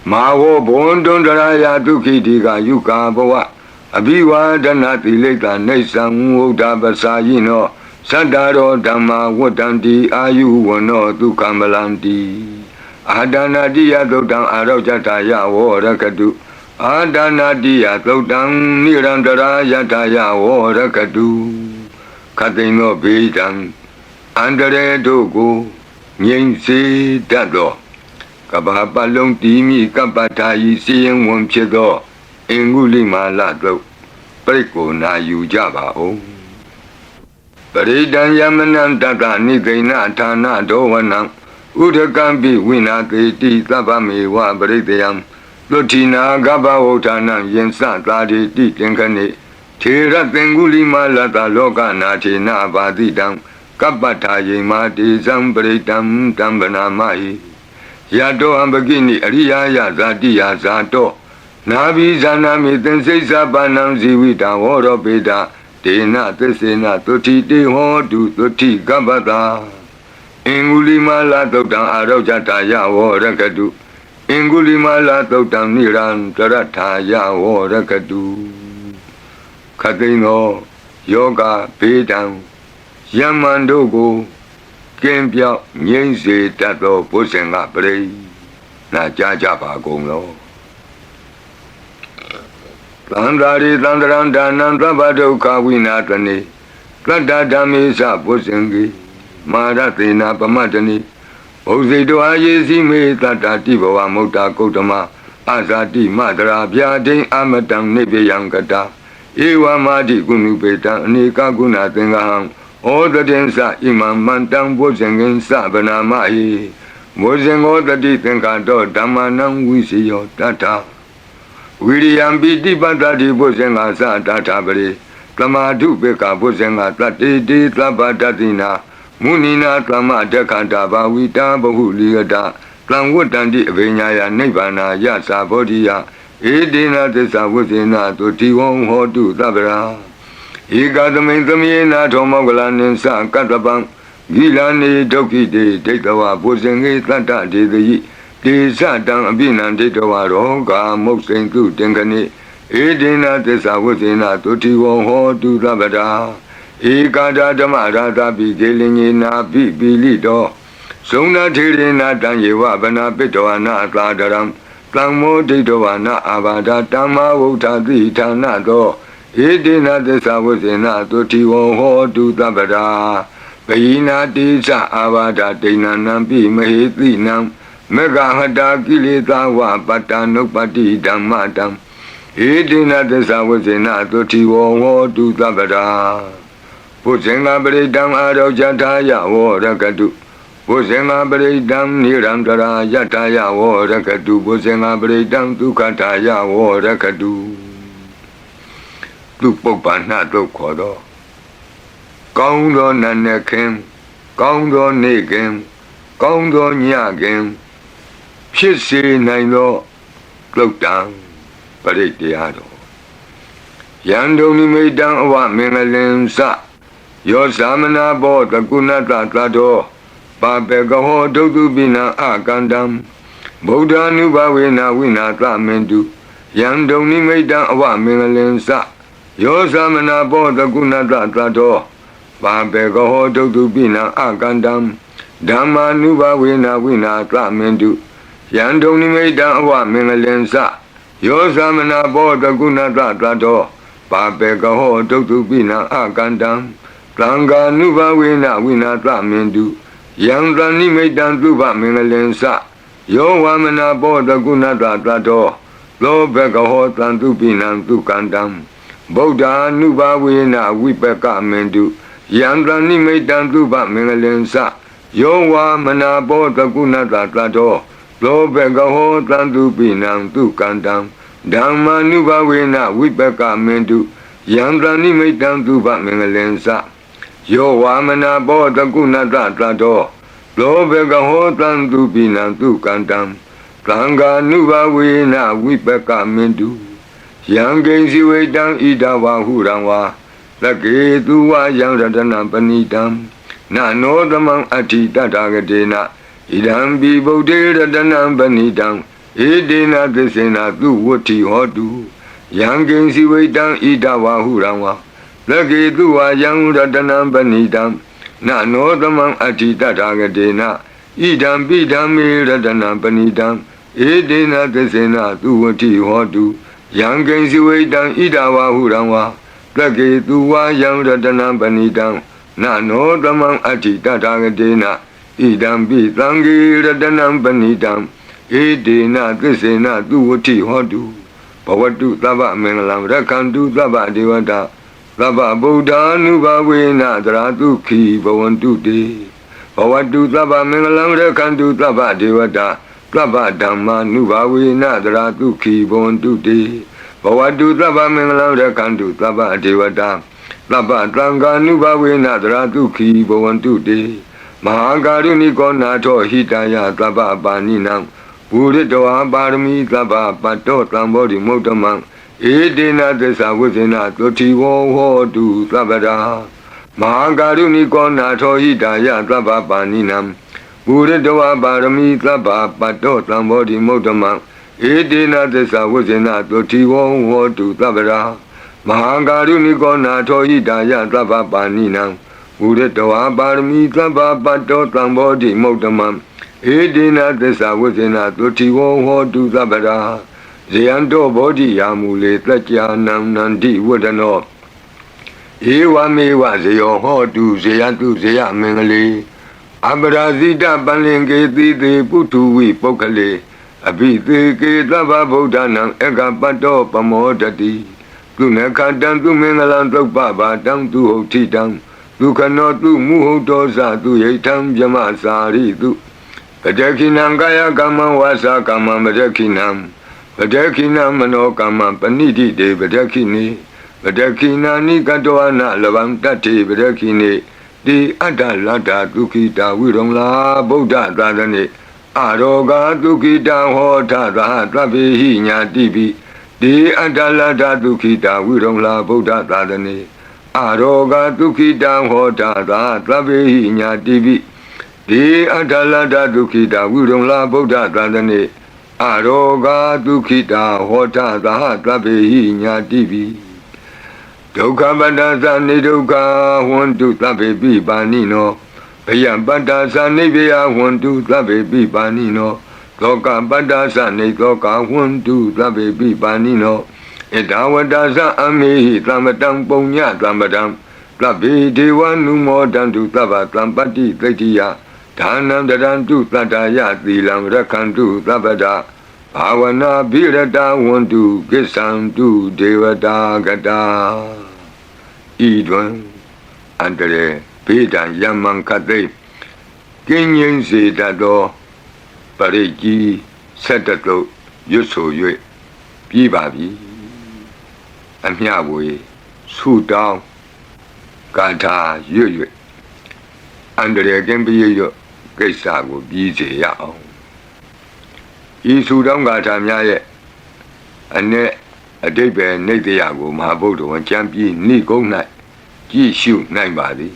Mawo bondon daraya duki diga yuka bawa Abiwa danati leka nesan woda basayino Sadaro dhamma wadandi ayu wano dukamalandi Adana diya dodang arojata ya warakadu Adana diya dodang nirandara yata ya warakadu Katino bidang Andare dogo Nyingsi dado Kabapalong timi kapatayi siyang wamchedo Inguli malado Preko na yujaba o Paridan yamanan tata nikaina thana dowanang Udakambi winatiti tabami wa baridayam Lutina gaba otanang yensa tadi ti tenkane Tira tenguli malata loka natina badidang Kapatayi mati zambaridam tambana mai Yato ambagini ariya ya zati ya zato Nabi zanami tensei sabanam zivita woro peda Dena tesena tuti te hodu tuti gabata Ingulima totang arojata ya warakadu Ingulima totang niran tarata ya warakadu Katino yoga pedang Yamandogo Kempya nyense tato pusenga pre Na jaja pa gong lo Tandari tandaranda nandabado kawinatani Kadadami sa pusengi Maratina pamatani Osido ayesi me tatati bawa mota kotama Asati madra byadin amatang nebyankata Ewa mati kunupeta nika gunatingahang Oda densa imam mantang bosengin sabana mahi Bosengo tati tengkato damanang wisiyo tata William biti patati bosenga sa tata bari Tamadu beka bosenga tati di tabatatina Munina tama dekanta bawita bahuliyata Tlangwutandi vinyaya nibana yasa bodhiya Edina tesa wusina tuti wong hotu tabara Ikadamin tamyena thomogalanin sa katabang Gilani doki de detawa bosengi tata de Desa tang abinan detawa roga moksen tu tengkani Edina tesa wusina tuti wong hotu tabara Ikada dhamarata bigelingi na bibilido Sona tirina tanyewa bana pitoana kladaram Tlangmo detawana abada tama wutati tanado Edina desa wusina tuti wong hotu tabara Payina desa abada dena nampi mahiti nam Mega hada kilita wa patanupati dhammatam Edina desa wusina tuti wong hotu tabara Pusenga beridam arojataya warakadu Pusenga beridam nirandara yataya warakadu Pusenga beridam tukataya warakadu Tupopana tukodo Kaundo nanekem Kaundo nekem Kaundo nyakem Shisi naino Klokdang Paritiyado Yando ni meidang awa mengalem sa Yo samana bo takunata tato Papekaho dotu bina akandam Buddha nubawena winata mendu Yando ni meidang awa mengalem sa Yo samana bo takunata tato Papekaho dotu bina akandam Dhamma nubawena winata mendu Yando ni meidang awa mengalem sa Yo samana bo takunata tato Papekaho dotu bina akandam Tanga nuba wina winata mendu Yang tani medan tuba mengalensa Yo wamana boda gunata tato Lo bekaho tantu pinang tu kandam Buddha nuba wina wipeka mendu Yang tani medan tuba mengalensa Yo wamana boda gunata tato Lo bekaho tantu pinang tu kandam Dhamma nuba wina wipeka mendu Yang tani medan tuba mengalensa Yo wamana boda gunata tato လောဘေကဟောတံသူပိနံသူကန္တံသံဃာနုဘဝေနဝိပကမင်တုယံကိဉ္စီဝိတံဣဒဝဟုရံဝါသကေသူဝယံရတနံပဏိတံနနောသမံအဋ္ဌိတတဂတေနဣဒံပိဗုဒ္ဓေရတနံပဏိတံဧတေနသစ္စေနသူဝတ္ထိဟောတုယံကိဉ္စီဝိတံဣဒဝဟုရံဝါသကေသူဝယံရတနံပဏိတံနနောသမံအဋ္ဌိတတဂတေနဣဒံပိဓမ္မေရတနံပဏိတံဧတေနသစ္စေနသူဝတ္ထိဟောတုယံကိဉ္စီဝိတံဣဒဝဟုရံဝါသကေသူဝယံရတနံပဏိတံနနောသမံအဋ္ဌိတတဂတေနဣဒံပိသံဃေရတနံပဏိတံဧတေနသစ္စေနသူဝတ္ထိဟောတုဘဝတုသဗ္ဗမင်္ဂလံရက္ခန္တုသဗ္ဗဒေဝတာသဗ္ဗဗုဒ္ဓ ानु ဘဝေနသရတုခိဘဝန္တုတေဘဝတုသဗ္ဗမင်္ဂလံရက္ခန္တုသဗ္ဗဒေဝတာသဗ္ဗဓမ္မာ ानु ဘဝေနသရတုခိဘဝန္တုတေဘဝတုသဗ္ဗမင်္ဂလံရက္ခန္တုသဗ္ဗဒေဝတာသဗ္ဗသံဃာ ानु ဘဝေနသရတုခိဘဝန္တုတေမဟာကာရုဏိကောနာထောဟိတယသဗ္ဗပါဏိနံဘူရိတဝါပါရမီသဗ္ဗပတ္တောသံဘောဓိမုဒ္ဓမံဧတေနသစ္စာဝိဇ္ဇနာသုတိဝောဟောတုသဗ္ဗရာမဟာကာရုဏိကောနာထောဟိတယသဗ္ဗပါဏိနံဘူရိတဝါပါရမီသဗ္ဗပတ္တောသံဘောဓိမုဒ္ဓမံဧတေနသစ္စာဝိဇ္ဇနာသုတိဝောဟောတုသဗ္ဗရာမဟာကာရုဏိကောနာထောဟိတယသဗ္ဗပါဏိနံဘူရိတဝါပါရမီသဗ္ဗပတ္တောသံဘောဓိမုဒ္ဓမံဧတေနသစ္စာဝိဇ္ဇနာသုတိဝောဟောတုသဗ္ဗရာဇယံတောဘောဓိယာမူလေတကြာနံနန္တိဝဒနောဧဝမေဝဇယောဟောတုဇယတုဇယမင်္ဂလေအပရာဇိတပလင်ကေတိတေပုထုဝိပုဂ္ဂလေအဘိသေကေသဗ္ဗဗုဒ္ဓနာဧကပတ္တောပမောတတိသူနခတံသူမင်္ဂလံသုပ္ပဘာတံသူဟုတ်ထိတံသူခနောသူမုဟုတ်တောဇသူယိထံဗြမစာရိတုပတခိနံကာယကမ္မဝါစာကမ္မပတခိနံပတခိနမနောကမ္မပဏိတိတေပတခိနိပတခိနာနိကတောအနလဗံတတ္တိပတခိနိတိအတ္တလတ္တဒုခိတာဝိရုံလာဗုဒ္ဓသာသနေအာရောဂဒုခိတံဟောထသာသဗ္ဗေဟိညာတိပိတိအတ္တလတ္တဒုခိတာဝိရုံလာဗုဒ္ဓသာသနေအာရောဂဒုခိတံဟောထသာသဗ္ဗေဟိညာတိပိတိအတ္တလတ္တဒုခိတာဝိရုံလာဗုဒ္ဓသာသနေအာရောဂဒုခိတာဟောထသာသဗ္ဗေဟိညာတိပိဒုက္ခပတ္တသနိဒုက္ခဝန္တုသဗ္ဗေပိပါဏိနောဘယံပတ္တသနိဗ္ဗယဝန္တုသဗ္ဗေပိပါဏိနောသောကပတ္တသနိသောကဝန္တုသဗ္ဗေပိပါဏိနောဣဒဝတ္တသအမေဟိသမ္ပတံပုညသမ္ပတံသဗ္ဗေဒေဝနုမောတံတုသဗ္ဗသံပတ္တိသိတ္တိယဒါနံတရံတုသတ္တယသီလံရက္ခန္တုသဗ္ဗဒဘာဝနာဘိရတဝန္တုကိစ္ဆံတုဒေဝတာကတာဤတွင်အန္တရေဘေးဒံယမံခတ်သိကင်းငြိမ်းစေတတ်သောပရိကြီးဆက်တတုရွတ်ဆို၍ပြီးပါပြီအမျှဝေဆုတောင်းကာထာရွတ်၍အန္တရေကင်းပြည့်ရွတ်ကိစ္စကိုပြီးစေရအောင်ဤဆုတောင်းကာထာများရဲ့အ내အတိတ်ပဲနေတရားကိုမဟာဗုဒ္ဓဝံကျမ်းပြီးဏိကုံး၌ကြည့်ရှုနိုင်ပါသည်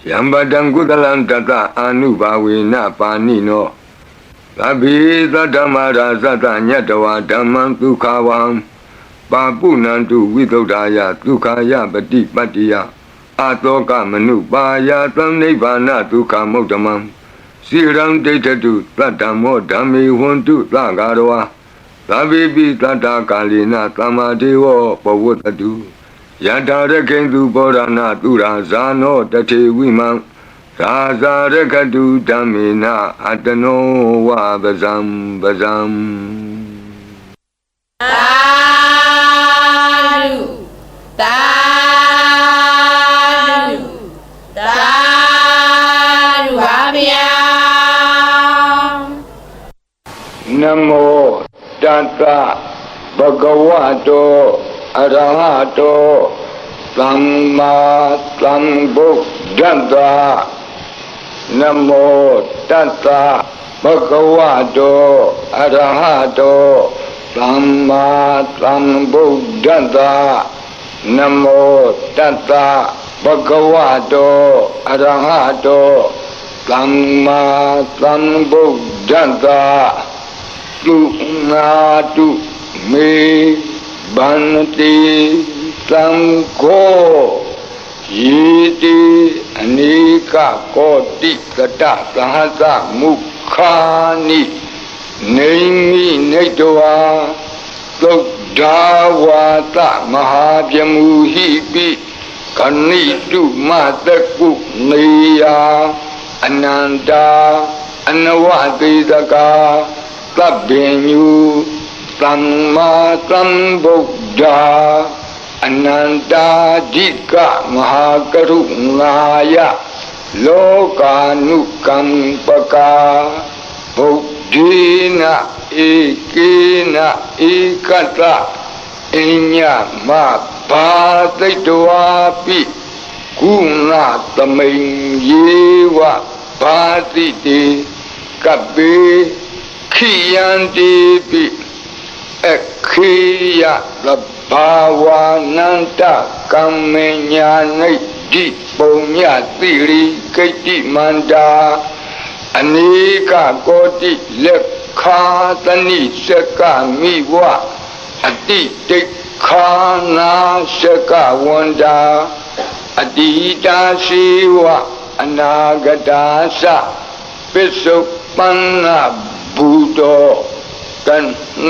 ယံပတံကုသလံတတအာနုဘာဝေနပါဏိနောသဗ္ဗေသတ္တမရာဇတညတဝါဓမ္မံဒုက္ခဝံပါပုဏ္ဏန္တုဝိသုဒ္ဓာယဒုက္ခယပတိပတ္တိယအာတောကမနုပါယသံနိဗ္ဗာနဒုက္ခမုဒ္ဓမံစိရံဒိဋ္ဌတုသတ္တမောဓမ္မေဝန္တုသဂါရဝါသဗ္ဗေပိတတ္တကာလေနသမ္မာဒေဝပဝတ္တုယထာရခေသူဘောရဏသူရာဇာနောတထေဝိမံရာဇာရခတုဓမ္မေနအတနောဝပဇံပဇံသာဓုသာဓုသာဓုပါဗျာနမောတတ္တဘဂဝတောအရဟတောသမ္မာသမ္ဗုဒ္ဓတ္တ နမောတတ္တဘဂဝတောအရဟတောသမ္မာသမ္ဗုဒ္ဓတ္တနမောတတ္တဘဂဝတောအရဟတောသမ္မာသမ္ဗုဒ္ဓတ္တသုနာတုမေဗန္တိသံဃောယေတိအနိကကောတိကတသဟသမုခာနိနေမိနေတဝါသုဒ္ဓဝါတမဟာဗျမူဟိပိခဏိတုမတကုနေယအနန္တာအနဝတိတကာသဗ္ဗညုသမ္မာသမ္ဗုဒ္ဓအနန္တာဓိကမဟာကရုဏာယလောကာနုကမ္ပကာဗုဒ္ဓေနဧကေနဧကတအညမဘာသိတဝါပိကုဏသမိန်ယေဝဘာတိတေကပေခိယန္တိပိခေယသဘာဝနန္တကမ္မညာနိတိပုံညတိရိကိတ္တိမန္တာအနိကကောတိလက်ခာတဏိစကမိဝအတိတိခာနာစကဝန္တာအတိတာရှိဝအနာဂတာသပစ္စုပန္နဘူတောကံ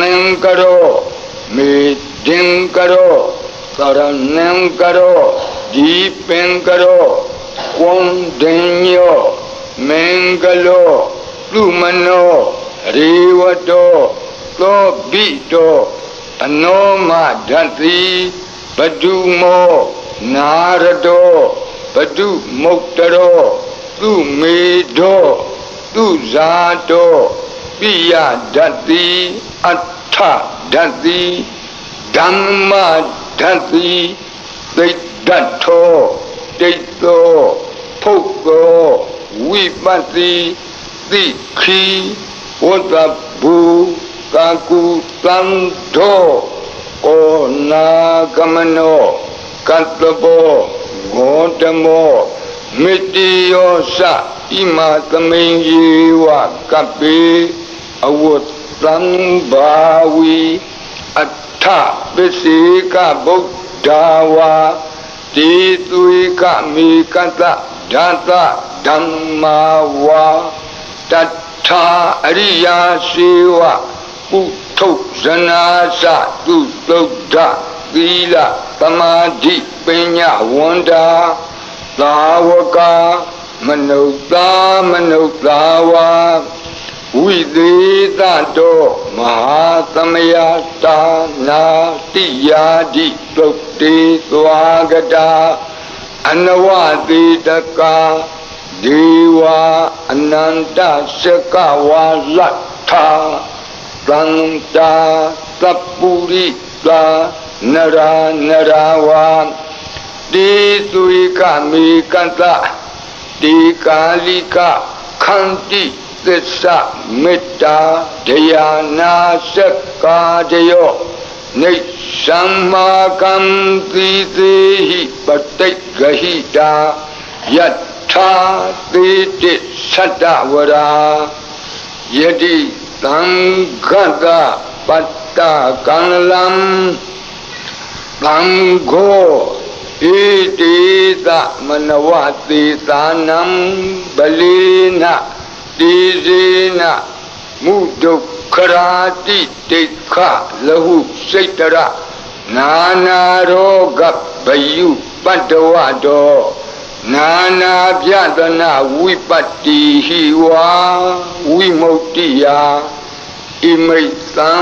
နံကရောမေဒင်ကရောသရဏံကရောဒီပင်ကရောဝံဒင်ညောမင်္ဂလောလူမနောရေဝတောသောဘိတောအနောမဓတ္တိဘဒုမောနာရတောဘဒုမုတ်တရောသူမေတောသူဇာတောပိယဓတ္တိအဋ္ဌဓတ္တိဓမ္မဓတ္တိသိတ္တထောတိတ္တောဖုတ်သောဝိပတ္တိသိခိဝတ္တဘူကာကုသံသောကောနာကမနောကတ္တဘောဂေါတမောမေတ္တိယောသဣမသမိန်ယေဝကပ္ပေအဝတ္တံဘာဝီအဋ္ဌပစ္စေကဗုဒ္ဓဝါတိသွေကမေကတဓာတဓမ္မာဝါတထာအရိယာစေဝပုထုဇနာသသူသုဒ္ဓသီလသမာဓိပညာဝန္တာသာဝကမနုဿာမနုဿာဝါဝိသေသတောမဟာသမယတာနာတိယာတိသုတ်တေသွားကတာအနဝတိတကာဒေဝအနန္တစကဝါလတ္ထာသန္တာသပ္ပုရိသာနရာနရာဝါတိသွေကမေကတ္တတိကာလိကခန္တိသစ္စာမေတ္တာဒယာနာစကာတယောနိသမ္မာကံတိသေဟိပတိတ်ဂဟိတာယထာသေတိသတ္တဝရာယတိသံဃတပတ္တကံလံသံဃောဣတိသမနဝတိသာနံဗလေနတိဇေနမုဒုက္ခရာတိတိခလဟုစိတ်တရနာနာရောဂဗယုပတ္တဝတောနာနာပြတနာဝိပတ္တိဟိဝါဝိမုတ္တိယဣမိတ်သံ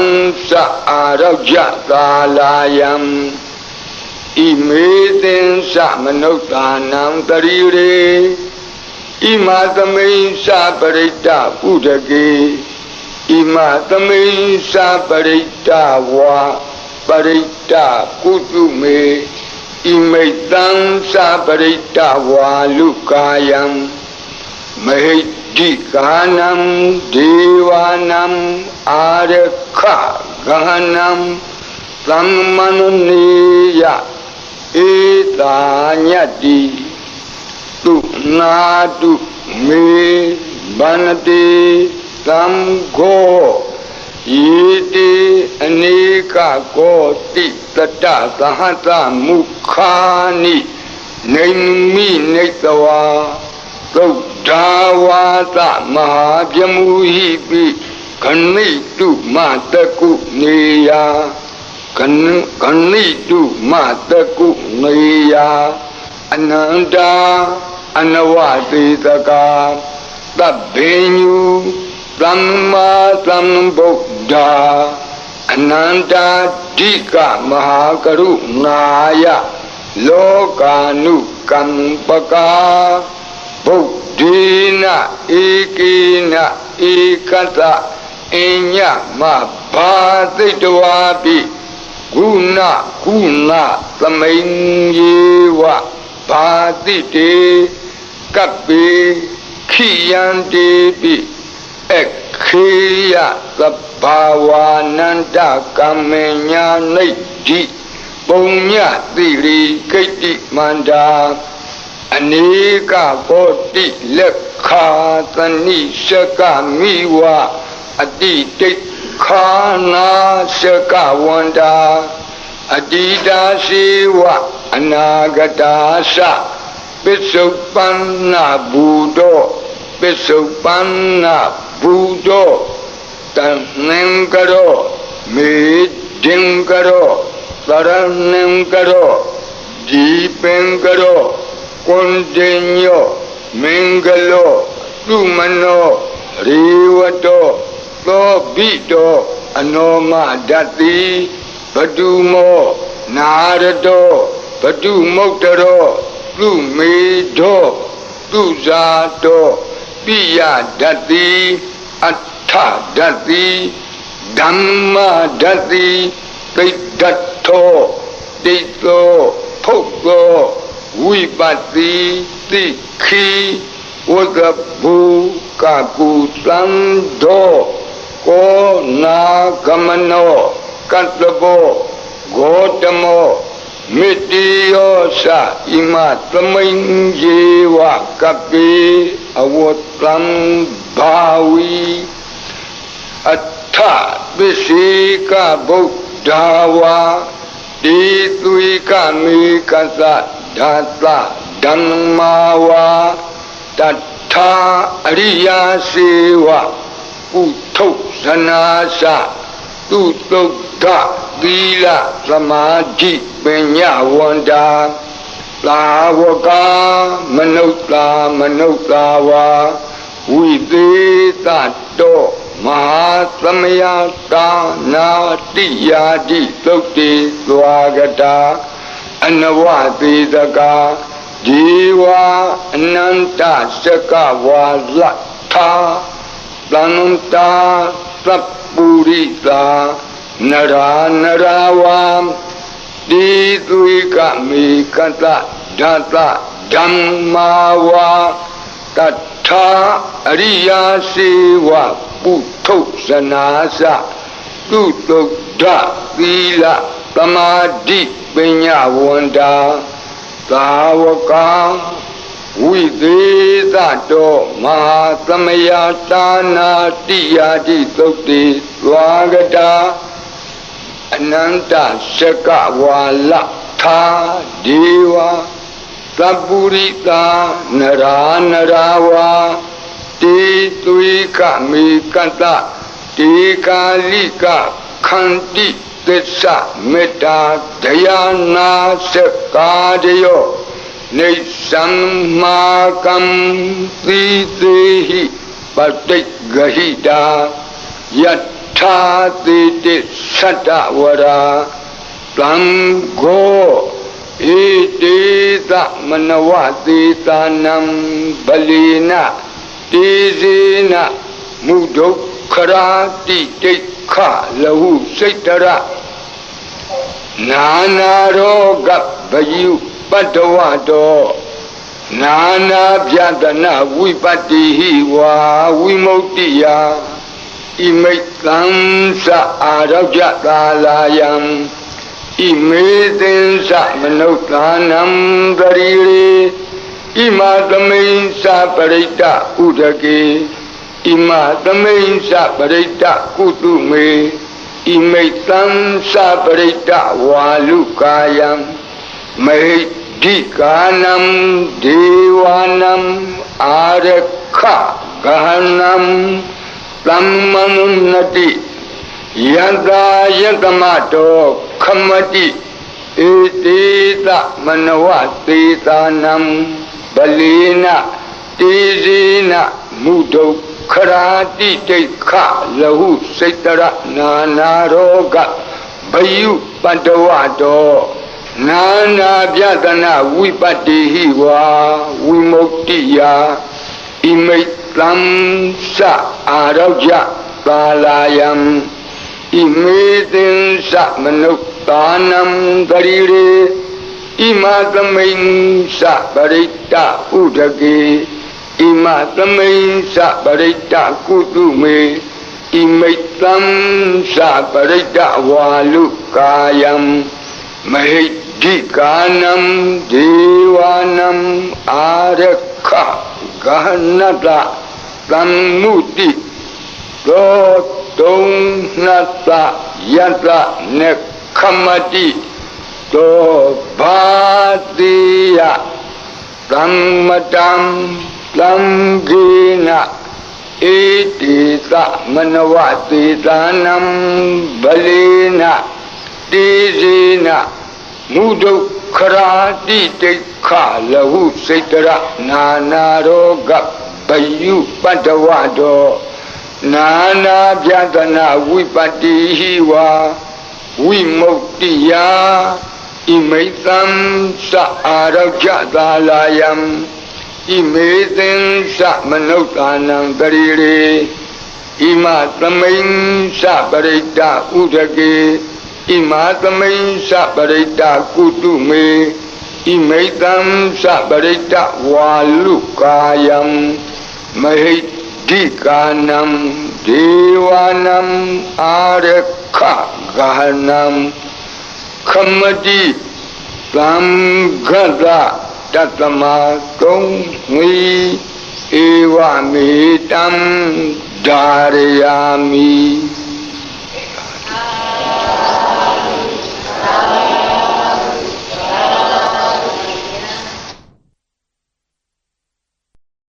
သအာရောဂသာလာယံဣမေသင်္စမနုဿာနံတရိရေဣမသမိန်္စပရိတ္တပုဒကေဣမသမိန်္စပရိတ္တဝါပရိတ္တကုတုမေဣမိတံ္စပရိတ္တဝါလုကာယံဣ မဟိတိကာနံဒေဝနံအာရခဂဟနံသမ္မနနိယဧတာညတ္တိသူနာတုမေဗန္တိသံဃောယေတိအနေကကောတိတတသဟတမုခာနိနေမိနေတဝါသုဒ္ဓဝါသမဟာပြမူဟိပိခဏိတုမတကုနေယခဏိတုမတကုနေယအနန္တာအနဝတိတကာသဗ္ဗညုသမ္မာသမ္ဗုဒ္ဓအနန္တာဓိကမဟာကရုဏာယလောကာနုကမ္ပကာဗုဒ္ဓေနဧကေနဧကတအညမဘာသိတဝါပိဂုဏကုဏသမိန်ယေဝဘာတိတေကပ္ပေခိယံတေပိခေယသဗ္ဗဝါနန္တကမ္မညာနိဋ္ဌိပုံညတိရိကိတ္တိမန္တာအနေကဘောတိလက်ခာသနိရှကမိဝအတိတိခာနာရှကဝန္တာအတိတာရှိဝအနာဂတာသပစ္စုပန္နဘူတော ပစ္စုပန္နဘူတောတဏ္ဏံကရောမေဒင်ကရောသရဏံကရောဒီပင်ကရောကွန်တင်ညောမင်္ဂလောတုမနောရေဝတောသောဘိတောအနောမဒတ္တိဘတုမောနာရတောဘတုမုတ်တရောသူမေတောသူဇာတောပိယဒတ္တိအဋ္ဌဒတ္တိဓမ္မဒတ္တိသိတ္တထောတိတောဖုတ်သောဝိပတ္တိတိခိဝဒဘူကကုသံသောကောနာကမနောကတ္တဘောဂေါတမောမေတ္တိယောသဣမသမိန်ယေဝကပိအဝတ္တံဘာဝီအဋ္ဌပစ္စေကဗုဒ္ဓဝါတိသွေကမေကသဓာတဓမ္မာဝါတထာအရိယာစေဝပုထုဇနာသသူတုဒ္ဓသီလသမာဓိပညာဝန္တာသာဝကမနုဿာမနုဿာဝါဝိသေတတောမဟာသမယတာနာတိယာတိသုတ်တိသွားကတာအနဝသေတကာဒီဝအနန္တစကဝါလထာသန္တာသပ္ပုရိသာနရာနရာဝံတိသွေကမေကတဓာတဓမ္မာဝါတထာအရိယာစေဝပုထုဇနာသသူတုဒ္ဓသီလသမာဓိပညာဝန္တာသာဝကဝိသေသတောမဟာသမယတာနာတိယာတိသုတ်တိသွားကတာအနန္တစကဝါလထာဒေဝသပ္ပုရိတာနရာနရာဝါတေသွေကမေကတတေကာလိကခန္တိသစ္စာမေတ္တာဒယာနာစကာတယောနေသမ္မာကံသီသေဟိပတိဂဟိတာယထာတိတိသတ္တဝရာသံဃောဣတိသမနဝတိသာနံဗလိနတေဇေနမုဒုက္ခရာတိတိခလဟုစိတ်တရနာနာရောဂဗယုပတ္တဝတော နာနာပြတနာဝိပတ္တိဟိဝါဝိမု ക്തി ယဣမိတ်သံသအာရောကြသာလာယံဣမေသင်္သမနုဿာနံဂရိရေဣမသမိန်္စပရိတ္တဥဒကေဣမသမိန်္စပရိတ္တကုတုမေဣမိတ်သံသပရိတ္တဝါလုကာယံမေဒီကာနံဒေဝနံအာရခဂဟနံသမ္မနုနတိယန္တာယတမတောခမတိဧတေသမနဝသေသာနံဗလေနတေဇေနမုဒုခရာတိတိခလဟုစိတရနာနာရောဂဘယုပတ္တဝတောနာနာပြတနာဝိပတ္တိဟိဝါဝိမု ക്തി ယဣမိတ်သံသအာရောကြသာလာယံဣမေသင်္သမနုဿာနံဂရိရေဣမသမိန်္စပရိတ္တဥဒကေဣမသမိန်္စပရိတ္တကုတုမေဣမိတ်သံသပရိတ္တဝါလုကာယံမဟိဒီကာနံဒေဝနံအာရခဂဟနတသမ္မုတိသောတုံနတယတနေခမတိသောဘာတိယသမ္မတံသံဃေနဣတိသမနဝသေသာနံဗလေနတေဇေနမုဒုခရာတိတိခလဟုစိတရနာနာရောဂဘယုပတ္တဝတောနာနာပြတနာဝိပတ္တိဟိဝါဝိမု ക്തി ယဣမိတ်သံသအာရောကြသာလာယံဣမေသင်္သမနုဿာနံဂရိရေဣမသမိန်္စပရိတ္တဥဒကေဣမသမိန်္စပရိတ္တကုတုမေဣမိတ်သံသပရိတ္တဝါလုကာယံမဟိဒီကာနံဒေဝနံအာရခဂဟနံခမတိသံဃတတတမကုံငီဧဝမေတံဓာရယာမိ